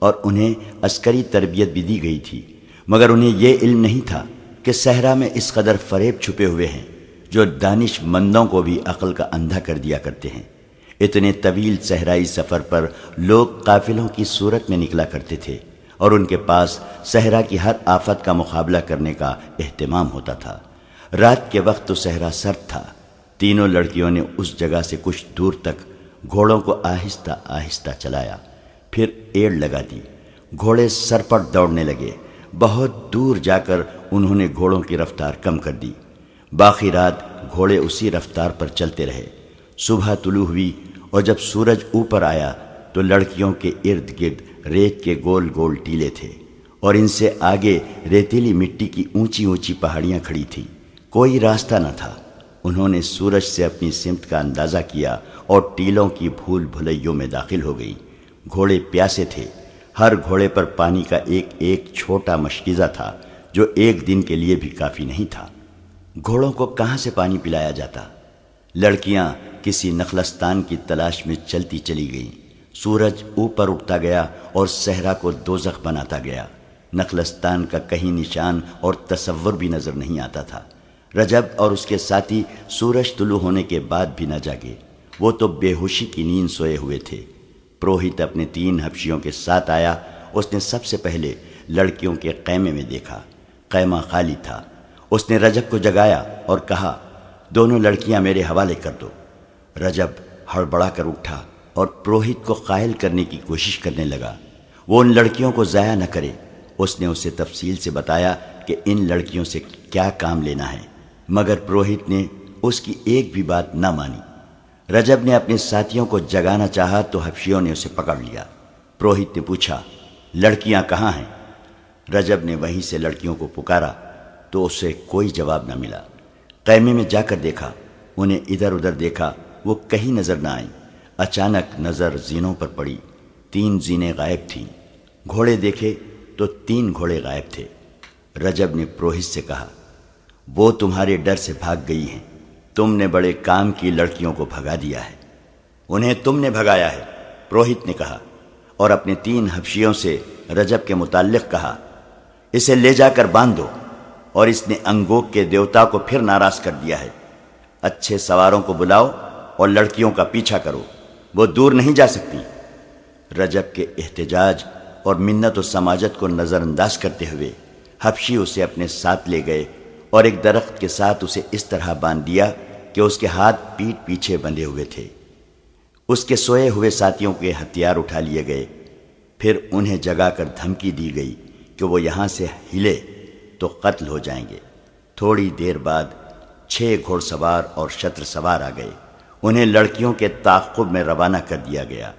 اور انہیں عسکری تربیت بھی دی گئی تھی، مگر انہیں یہ علم نہیں تھا کہ صحرا میں اس قدر فریب چھپے ہوئے ہیں جو دانش مندوں کو بھی عقل کا اندھا کر دیا کرتے ہیں۔ اتنے طویل صحرائی سفر پر لوگ قافلوں کی صورت میں نکلا کرتے تھے، اور ان کے پاس صحرا کی ہر آفت کا مقابلہ کرنے کا اہتمام ہوتا تھا۔ رات کے وقت تو صحرا سرد تھا۔ تینوں لڑکیوں نے اس جگہ سے کچھ دور تک گھوڑوں کو آہستہ آہستہ چلایا، پھر ایڑ لگا دی۔ گھوڑے سرپٹ دوڑنے لگے۔ بہت دور جا کر انہوں نے گھوڑوں کی رفتار کم کر دی۔ باقی رات گھوڑے اسی رفتار پر چلتے رہے۔ صبح طلوع ہوئی، اور جب سورج اوپر آیا تو لڑکیوں کے ارد گرد ریت کے گول گول ٹیلے تھے، اور ان سے آگے ریتیلی مٹی کی اونچی اونچی پہاڑیاں کھڑی تھیں۔ کوئی راستہ نہ تھا۔ انہوں نے سورج سے اپنی سمت کا اندازہ کیا اور ٹیلوں کی بھول بھلیوں میں داخل ہو گئی۔ گھوڑے پیاسے تھے۔ ہر گھوڑے پر پانی کا ایک ایک چھوٹا مشکیزہ تھا جو ایک دن کے لیے بھی کافی نہیں تھا۔ گھوڑوں کو کہاں سے پانی پلایا جاتا؟ لڑکیاں کسی نخلستان کی تلاش میں چلتی چلی گئیں۔ سورج اوپر اٹھتا گیا اور صحرا کو دوزخ بناتا گیا۔ نخلستان کا کہیں نشان اور تصور بھی نظر نہیں آتا تھا۔ رجب اور اس کے ساتھی سورج طلوع ہونے کے بعد بھی نہ جاگے۔ وہ تو بے ہوشی کی نیند سوئے ہوئے تھے۔ پروہت اپنے 3 حبشیوں کے ساتھ آیا۔ اس نے سب سے پہلے لڑکیوں کے خیمے میں دیکھا۔ خیمہ خالی تھا۔ اس نے رجب کو جگایا اور کہا، دونوں لڑکیاں میرے حوالے کر دو۔ رجب ہڑبڑا کر اٹھا اور پروہت کو قائل کرنے کی کوشش کرنے لگا۔ وہ ان لڑکیوں کو ضائع نہ کرے۔ اس نے اسے تفصیل سے بتایا کہ ان لڑکیوں سے کیا کام لینا ہے، مگر پروہت نے اس کی ایک بھی بات نہ مانی۔ رجب نے اپنے ساتھیوں کو جگانا چاہا تو حبشیوں نے اسے پکڑ لیا۔ پروہت نے پوچھا، لڑکیاں کہاں ہیں؟ رجب نے وہیں سے لڑکیوں کو پکارا تو اسے کوئی جواب نہ ملا۔ خیمے میں جا کر دیکھا، انہیں ادھر ادھر دیکھا، وہ کہیں نظر نہ آئیں۔ اچانک نظر زینوں پر پڑی۔ 3 زینیں غائب تھیں۔ گھوڑے دیکھے تو 3 گھوڑے غائب تھے۔ رجب نے پروہت سے کہا، وہ تمہارے ڈر سے بھاگ گئی ہیں۔ تم نے بڑے کام کی لڑکیوں کو بھگا دیا ہے۔ انہیں تم نے بھگایا ہے، پروہت نے کہا، اور اپنے 3 حبشیوں سے رجب کے متعلق کہا، اسے لے جا کر باندھ دو، اور اس نے انگوک کے دیوتا کو پھر ناراض کر دیا ہے۔ اچھے سواروں کو بلاؤ اور لڑکیوں کا پیچھا کرو، وہ دور نہیں جا سکتی۔ رجب کے احتجاج اور منت و سماجت کو نظر انداز کرتے ہوئے حبشی اسے اپنے ساتھ لے گئے اور ایک درخت کے ساتھ اسے اس طرح باندھ دیا کہ اس کے ہاتھ پیٹھ پیچھے بندھے ہوئے تھے۔ اس کے سوئے ہوئے ساتھیوں کے ہتھیار اٹھا لیے گئے۔ پھر انہیں جگا کر دھمکی دی گئی کہ وہ یہاں سے ہلے تو قتل ہو جائیں گے۔ تھوڑی دیر بعد 6 گھوڑ سوار اور شتر سوار آ گئے۔ انہیں لڑکیوں کے تعاقب میں روانہ کر دیا گیا۔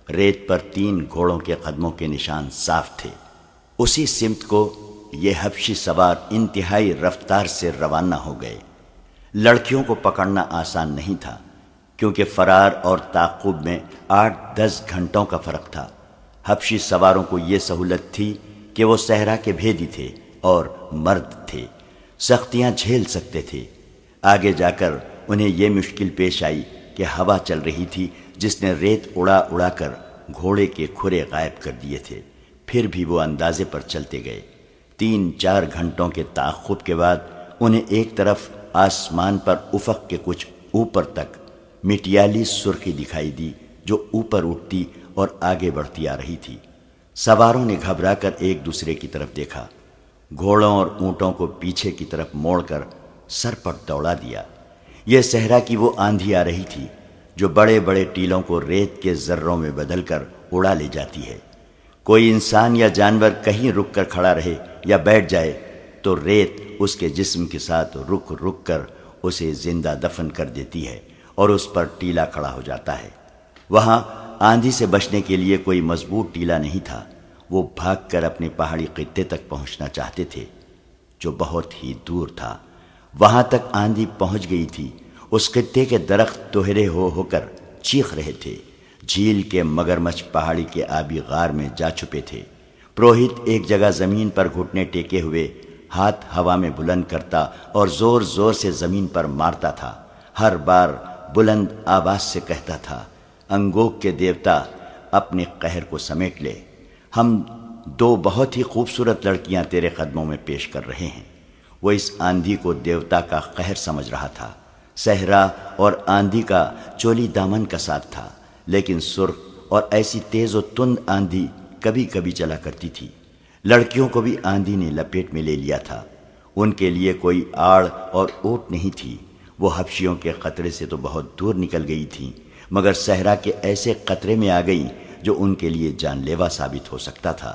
ریت پر 3 گھوڑوں کے قدموں کے نشان صاف تھے۔ اسی سمت کو یہ حبشی سوار انتہائی رفتار سے روانہ ہو گئے۔ لڑکیوں کو پکڑنا آسان نہیں تھا، کیونکہ فرار اور تعاقب میں 8-10 گھنٹوں کا فرق تھا۔ حبشی سواروں کو یہ سہولت تھی کہ وہ صحرا کے بھیدی تھے اور مرد تھے۔ سختیاں جھیل سکتے تھے۔ آگے جا کر انہیں یہ مشکل پیش آئی کہ ہوا چل رہی تھی جس نے ریت اڑا اڑا کر گھوڑے کے کھرے غائب کر دیے تھے، پھر بھی وہ اندازے پر چلتے گئے۔ 3-4 گھنٹوں کے تعاقب کے بعد انہیں ایک طرف آسمان پر افق کے کچھ اوپر تک مٹیالی سرخی دکھائی دی جو اوپر اٹھتی اور آگے بڑھتی آ رہی تھی۔ سواروں نے گھبرا کر ایک دوسرے کی طرف دیکھا، گھوڑوں اور اونٹوں کو پیچھے کی طرف موڑ کر سر پر دوڑا دیا۔ یہ صحرا کی وہ آندھی آ رہی تھی جو بڑے بڑے ٹیلوں کو ریت کے ذروں میں بدل کر اڑا لے جاتی ہے۔ کوئی انسان یا جانور کہیں رک کر کھڑا رہے یا بیٹھ جائے تو ریت اس کے جسم کے ساتھ رک رک کر اسے زندہ دفن کر دیتی ہے اور اس پر ٹیلا کھڑا ہو جاتا ہے۔ وہاں آندھی سے بچنے کے لیے کوئی مضبوط ٹیلا نہیں تھا۔ وہ بھاگ کر اپنے پہاڑی خطے تک پہنچنا چاہتے تھے جو بہت ہی دور تھا۔ وہاں تک آندھی پہنچ گئی تھی۔ اس خطے کے درخت دوہرے ہو کر چیخ رہے تھے۔ جھیل کے مگرمچھ پہاڑی کے آبی غار میں جا چھپے تھے۔ پروہت ایک جگہ زمین پر گھٹنے ٹیکے ہوئے ہاتھ ہوا میں بلند کرتا اور زور زور سے زمین پر مارتا تھا۔ ہر بار بلند آواز سے کہتا تھا، انگوک کے دیوتا اپنے قہر کو سمیٹ لے، ہم 2 بہت ہی خوبصورت لڑکیاں تیرے قدموں میں پیش کر رہے ہیں۔ وہ اس آندھی کو دیوتا کا قہر سمجھ رہا تھا۔ صحرا اور آندھی کا چولی دامن کا ساتھ تھا، لیکن سرخ اور ایسی تیز و تند آندھی کبھی کبھی چلا کرتی تھی۔ لڑکیوں کو بھی آندھی نے لپیٹ میں لے لیا تھا۔ ان کے لیے کوئی آڑ اور اوٹ نہیں تھی۔ وہ حبشیوں کے خطرے سے تو بہت دور نکل گئی تھیں، مگر صحرا کے ایسے خطرے میں آ گئیں جو ان کے لیے جان لیوا ثابت ہو سکتا تھا۔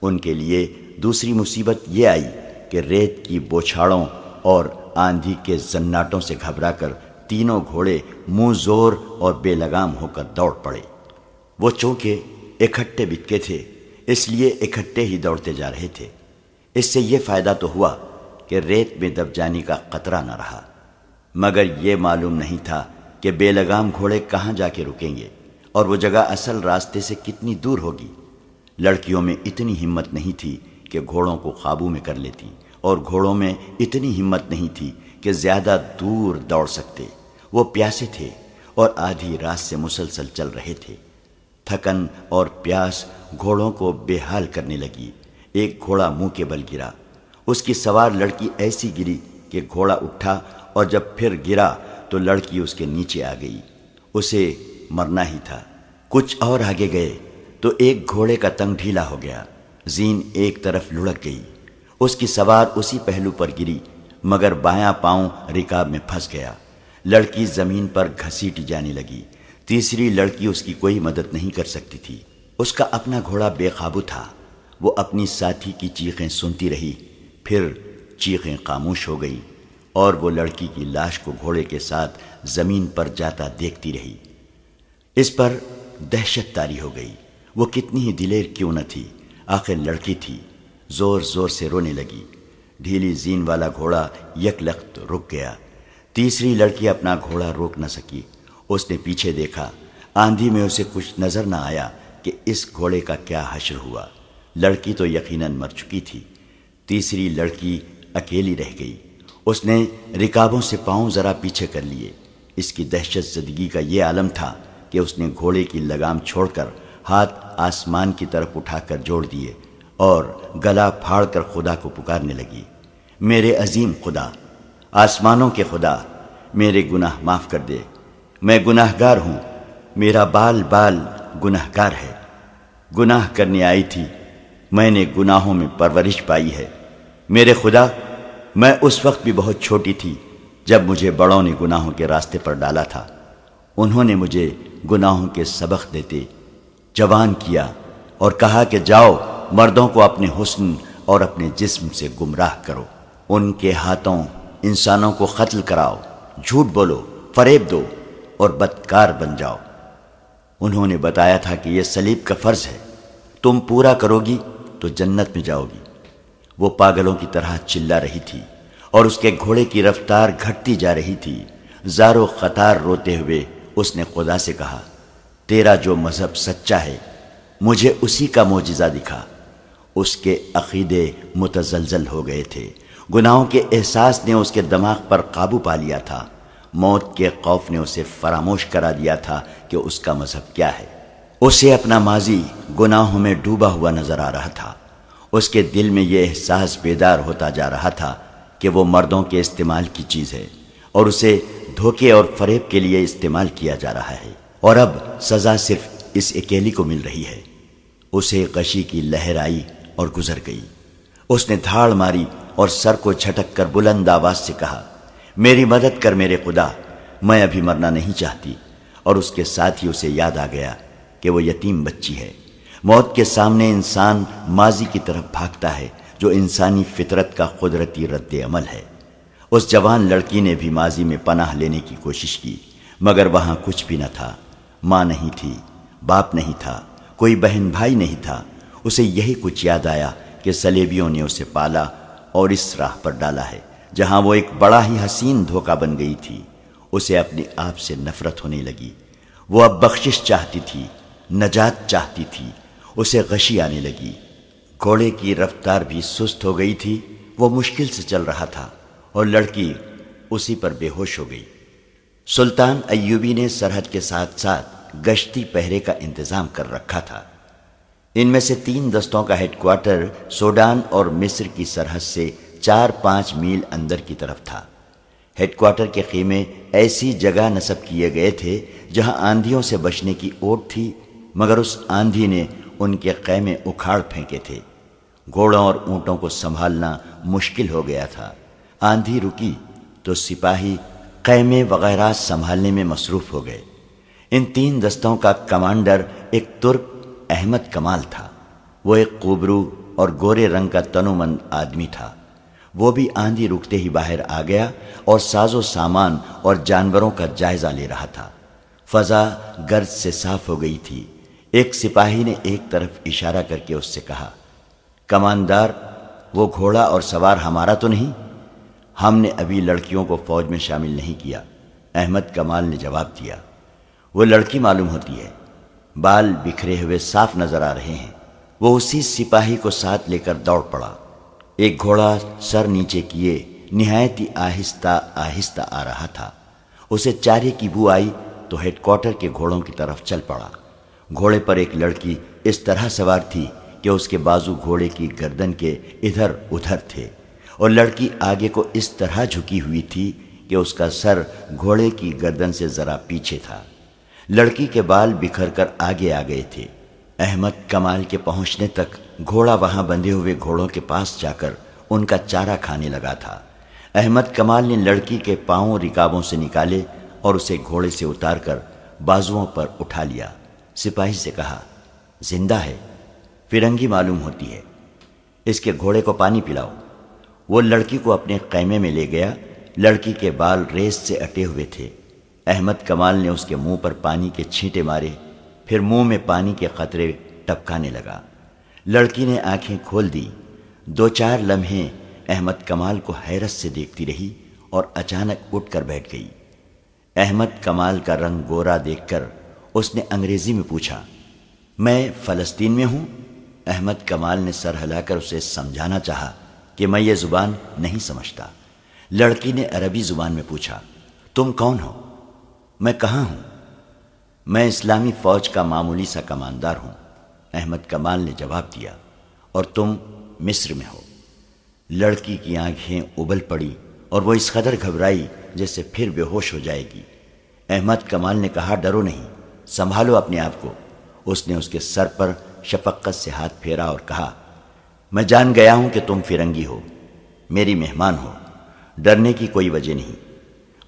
ان کے لیے دوسری مصیبت یہ آئی کہ ریت کی بوچھاڑوں اور آندھی کے زناٹوں سے گھبرا کر تینوں گھوڑے منہ زور اور بے لگام ہو کر دوڑ پڑے۔ وہ چونکہ اکٹھے بتکے تھے اس لیے اکٹھے ہی دوڑتے جا رہے تھے۔ اس سے یہ فائدہ تو ہوا کہ ریت میں دب جانے کا خطرہ نہ رہا، مگر یہ معلوم نہیں تھا کہ بے لگام گھوڑے کہاں جا کے رکیں گے اور وہ جگہ اصل راستے سے کتنی دور ہوگی۔ لڑکیوں میں اتنی ہمت نہیں تھی کہ گھوڑوں کو قابو میں کر لیتی، اور گھوڑوں میں اتنی ہمت نہیں تھی کہ زیادہ دور دوڑ سکتے۔ وہ پیاسے تھے اور آدھی رات سے مسلسل چل رہے تھے۔ تھکن اور پیاس گھوڑوں کو بے حال کرنے لگی۔ ایک گھوڑا منہ کے بل گرا۔ اس کی سوار لڑکی ایسی گری کہ گھوڑا اٹھا، اور جب پھر گرا تو لڑکی اس کے نیچے آ گئی۔ اسے مرنا ہی تھا۔ کچھ اور آگے گئے تو ایک گھوڑے کا تنگ ڈھیلا ہو گیا، زین ایک طرف لڑک گئی۔ اس کی سوار اسی پہلو پر گری، مگر بایاں پاؤں رکاب میں پھنس گیا۔ لڑکی زمین پر گھسیٹی جانے لگی۔ تیسری لڑکی اس کی کوئی مدد نہیں کر سکتی تھی۔ اس کا اپنا گھوڑا بے قابو تھا۔ وہ اپنی ساتھی کی چیخیں سنتی رہی، پھر چیخیں خاموش ہو گئیں اور وہ لڑکی کی لاش کو گھوڑے کے ساتھ زمین پر جاتا دیکھتی رہی۔ اس پر دہشت طاری ہو گئی۔ وہ کتنی ہی دلیر کیوں نہ تھی، آخر لڑکی تھی۔ زور زور سے رونے لگی۔ ڈھیلی زین والا گھوڑا یک لخت رک گیا۔ تیسری لڑکی اپنا گھوڑا روک نہ سکی۔ اس نے پیچھے دیکھا۔ آندھی میں اسے کچھ نظر نہ آیا کہ اس گھوڑے کا کیا حشر ہوا۔ لڑکی تو یقیناً مر چکی تھی۔ تیسری لڑکی اکیلی رہ گئی۔ اس نے رکابوں سے پاؤں ذرا پیچھے کر لیے۔ اس کی دہشت زدگی کا یہ عالم تھا کہ اس نے گھوڑے کی لگام چھوڑ کر ہاتھ آسمان کی طرف اٹھا کر جوڑ دیے اور گلا پھاڑ کر خدا کو پکارنے لگی، میرے عظیم خدا، آسمانوں کے خدا، میرے گناہ معاف کر دے۔ میں گناہ گار ہوں، میرا بال بال گناہ گار ہے۔ گناہ کرنے آئی تھی، میں نے گناہوں میں پرورش پائی ہے۔ میرے خدا، میں اس وقت بھی بہت چھوٹی تھی جب مجھے بڑوں نے گناہوں کے راستے پر ڈالا تھا۔ انہوں نے مجھے گناہوں کے سبق دیتے جوان کیا اور کہا کہ جاؤ مردوں کو اپنے حسن اور اپنے جسم سے گمراہ کرو، ان کے ہاتھوں انسانوں کو قتل کراؤ، جھوٹ بولو، فریب دو اور بدکار بن جاؤ۔ انہوں نے بتایا تھا کہ یہ صلیب کا فرض ہے، تم پورا کرو گی تو جنت میں جاؤ گی۔ وہ پاگلوں کی طرح چلا رہی تھی اور اس کے گھوڑے کی رفتار گھٹتی جا رہی تھی۔ زار و خطار روتے ہوئے اس نے خدا سے کہا، تیرا جو مذہب سچا ہے مجھے اسی کا معجزہ دکھا۔ اس کے عقیدے متزلزل ہو گئے تھے۔ گناہوں کے احساس نے اس کے دماغ پر قابو پا لیا تھا، موت کے خوف نے اسے فراموش کرا دیا تھا کہ اس کا مذہب کیا ہے۔ اسے اپنا ماضی گناہوں میں ڈوبا ہوا نظر آ رہا تھا۔ اس کے دل میں یہ احساس بیدار ہوتا جا رہا تھا کہ وہ مردوں کے استعمال کی چیز ہے اور اسے دھوکے اور فریب کے لیے استعمال کیا جا رہا ہے، اور اب سزا صرف اس اکیلی کو مل رہی ہے۔ اسے غشی کی لہر آئی اور گزر گئی۔ اس نے دھاڑ ماری اور سر کو جھٹک کر بلند آواز سے کہا، میری مدد کر میرے خدا، میں ابھی مرنا نہیں چاہتی۔ اور اس کے ساتھ ہی اسے یاد آ گیا کہ وہ یتیم بچی ہے۔ موت کے سامنے انسان ماضی کی طرف بھاگتا ہے، جو انسانی فطرت کا قدرتی رد عمل ہے۔ اس جوان لڑکی نے بھی ماضی میں پناہ لینے کی کوشش کی، مگر وہاں کچھ بھی نہ تھا۔ ماں نہیں تھی، باپ نہیں تھا، کوئی بہن بھائی نہیں تھا۔ اسے یہی کچھ یاد آیا کہ صلیبیوں نے اسے پالا اور اس راہ پر ڈالا ہے جہاں وہ ایک بڑا ہی حسین دھوکہ بن گئی تھی۔ اسے اپنے آپ سے نفرت ہونے لگی۔ وہ اب بخشش چاہتی تھی، نجات چاہتی تھی۔ اسے غشی آنے لگی۔ گھوڑے کی رفتار بھی سست ہو گئی تھی، وہ مشکل سے چل رہا تھا اور لڑکی اسی پر بے ہوش ہو گئی۔ سلطان ایوبی نے سرحد کے ساتھ ساتھ گشتی پہرے کا انتظام کر رکھا تھا۔ ان میں سے 3 دستوں کا ہیڈ کوارٹر سوڈان اور مصر کی سرحد سے 4-5 میل اندر کی طرف تھا۔ ہیڈ کوارٹر کے خیمے ایسی جگہ نصب کیے گئے تھے جہاں آندھیوں سے بچنے کی اوٹ تھی، مگر اس آندھی نے ان کے خیمے اکھاڑ پھینکے تھے۔ گھوڑوں اور اونٹوں کو سنبھالنا مشکل ہو گیا تھا۔ آندھی رکی تو سپاہی خیمے وغیرہ سنبھالنے میں مصروف ہو گئے۔ ان 3 دستوں کا کمانڈر ایک ترک احمد کمال تھا۔ وہ ایک قوبرو اور گورے رنگ کا تنومند آدمی تھا۔ وہ بھی آندھی رکتے ہی باہر آ گیا اور ساز و سامان اور جانوروں کا جائزہ لے رہا تھا۔ فضا گرد سے صاف ہو گئی تھی۔ ایک سپاہی نے ایک طرف اشارہ کر کے اس سے کہا، کماندار، وہ گھوڑا اور سوار ہمارا تو نہیں؟ ہم نے ابھی لڑکیوں کو فوج میں شامل نہیں کیا، احمد کمال نے جواب دیا۔ وہ لڑکی معلوم ہوتی ہے، بال بکھرے ہوئے صاف نظر آ رہے ہیں۔ وہ اسی سپاہی کو ساتھ لے کر دوڑ پڑا۔ ایک گھوڑا سر نیچے کیے نہایت ہی آہستہ آہستہ آ رہا تھا۔ اسے چارے کی بو آئی تو ہیڈ کوارٹر کے گھوڑوں کی طرف چل پڑا۔ گھوڑے پر ایک لڑکی اس طرح سوار تھی کہ اس کے بازو گھوڑے کی گردن کے ادھر ادھر تھے، اور لڑکی آگے کو اس طرح جھکی ہوئی تھی کہ اس کا سر گھوڑے کی گردن سے ذرا پیچھے تھا۔ لڑکی کے بال بکھر کر آگے آ گئے تھے۔ احمد کمال کے پہنچنے تک گھوڑا وہاں بندھے ہوئے گھوڑوں کے پاس جا کر ان کا چارہ کھانے لگا تھا۔ احمد کمال نے لڑکی کے پاؤں رکابوں سے نکالے اور اسے گھوڑے سے اتار کر بازوؤں پر اٹھا لیا۔ سپاہی سے کہا، زندہ ہے، فرنگی معلوم ہوتی ہے، اس کے گھوڑے کو پانی پلاؤ۔ وہ لڑکی کو اپنے خیمے میں لے گیا۔ لڑکی کے بال ریس سے اٹے ہوئے تھے۔ احمد کمال نے اس کے منہ پر پانی کے چھینٹے مارے، پھر منہ میں پانی کے قطرے ٹپکانے لگا۔ لڑکی نے آنکھیں کھول دی۔ 2-4 لمحے احمد کمال کو حیرت سے دیکھتی رہی اور اچانک اٹھ کر بیٹھ گئی۔ احمد کمال کا رنگ گورا دیکھ کر اس نے انگریزی میں پوچھا، میں فلسطین میں ہوں؟ احمد کمال نے سر ہلا کر اسے سمجھانا چاہا کہ میں یہ زبان نہیں سمجھتا۔ لڑکی نے عربی زبان میں پوچھا، تم کون ہو؟ میں کہاں ہوں؟ میں اسلامی فوج کا معمولی سا کماندار ہوں، احمد کمال نے جواب دیا۔ اور تم مصر میں ہو؟ لڑکی کی آنکھیں ابل پڑی اور وہ اس قدر گھبرائی جیسے پھر بے ہوش ہو جائے گی۔ احمد کمال نے کہا، ڈرو نہیں، سنبھالو اپنے آپ کو۔ اس نے اس کے سر پر شفقت سے ہاتھ پھیرا اور کہا، میں جان گیا ہوں کہ تم فرنگی ہو، میری مہمان ہو، ڈرنے کی کوئی وجہ نہیں۔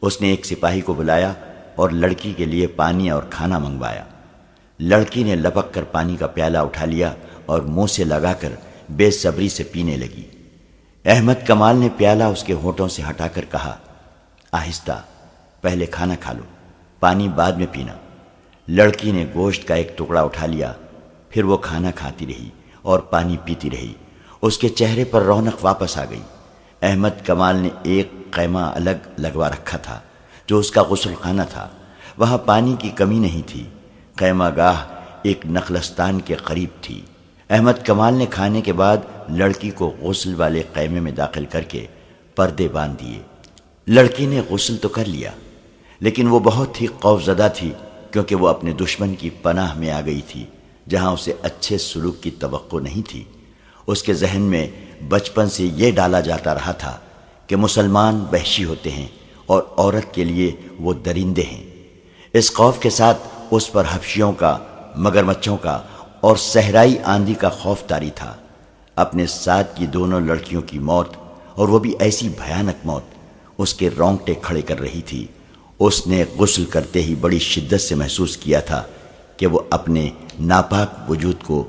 اس نے ایک سپاہی کو بلایا اور لڑکی کے لیے پانی اور کھانا منگوایا۔ لڑکی نے لپک کر پانی کا پیالہ اٹھا لیا اور منہ سے لگا کر بے صبری سے پینے لگی۔ احمد کمال نے پیالہ اس کے ہونٹوں سے ہٹا کر کہا، آہستہ، پہلے کھانا کھا لو، پانی بعد میں پینا۔ لڑکی نے گوشت کا ایک ٹکڑا اٹھا لیا، پھر وہ کھانا کھاتی رہی اور پانی پیتی رہی۔ اس کے چہرے پر رونق واپس آ گئی۔ احمد کمال نے ایک خیمہ الگ لگوا رکھا تھا جو اس کا غسل خانہ تھا۔ وہاں پانی کی کمی نہیں تھی۔ خیمہ گاہ ایک نخلستان کے قریب تھی۔ احمد کمال نے کھانے کے بعد لڑکی کو غسل والے خیمے میں داخل کر کے پردے باندھ دیے۔ لڑکی نے غسل تو کر لیا، لیکن وہ بہت ہی خوفزدہ تھی، کیونکہ وہ اپنے دشمن کی پناہ میں آ گئی تھی، جہاں اسے اچھے سلوک کی توقع نہیں تھی۔ اس کے ذہن میں بچپن سے یہ ڈالا جاتا رہا تھا کہ مسلمان وحشی ہوتے ہیں اور عورت کے لیے وہ درندے ہیں۔ اس خوف کے ساتھ اس پر حبشیوں کا، مگرمچھوں کا اور صحرائی آندھی کا خوف طاری تھا۔ اپنے ساتھ کی دونوں لڑکیوں کی موت، اور وہ بھی ایسی بھیانک موت، اس کے رونگٹے کھڑے کر رہی تھی۔ اس نے غسل کرتے ہی بڑی شدت سے محسوس کیا تھا کہ وہ اپنے ناپاک وجود کو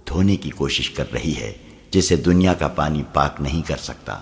دھونے کی کوشش کر رہی ہے، جسے دنیا کا پانی پاک نہیں کر سکتا۔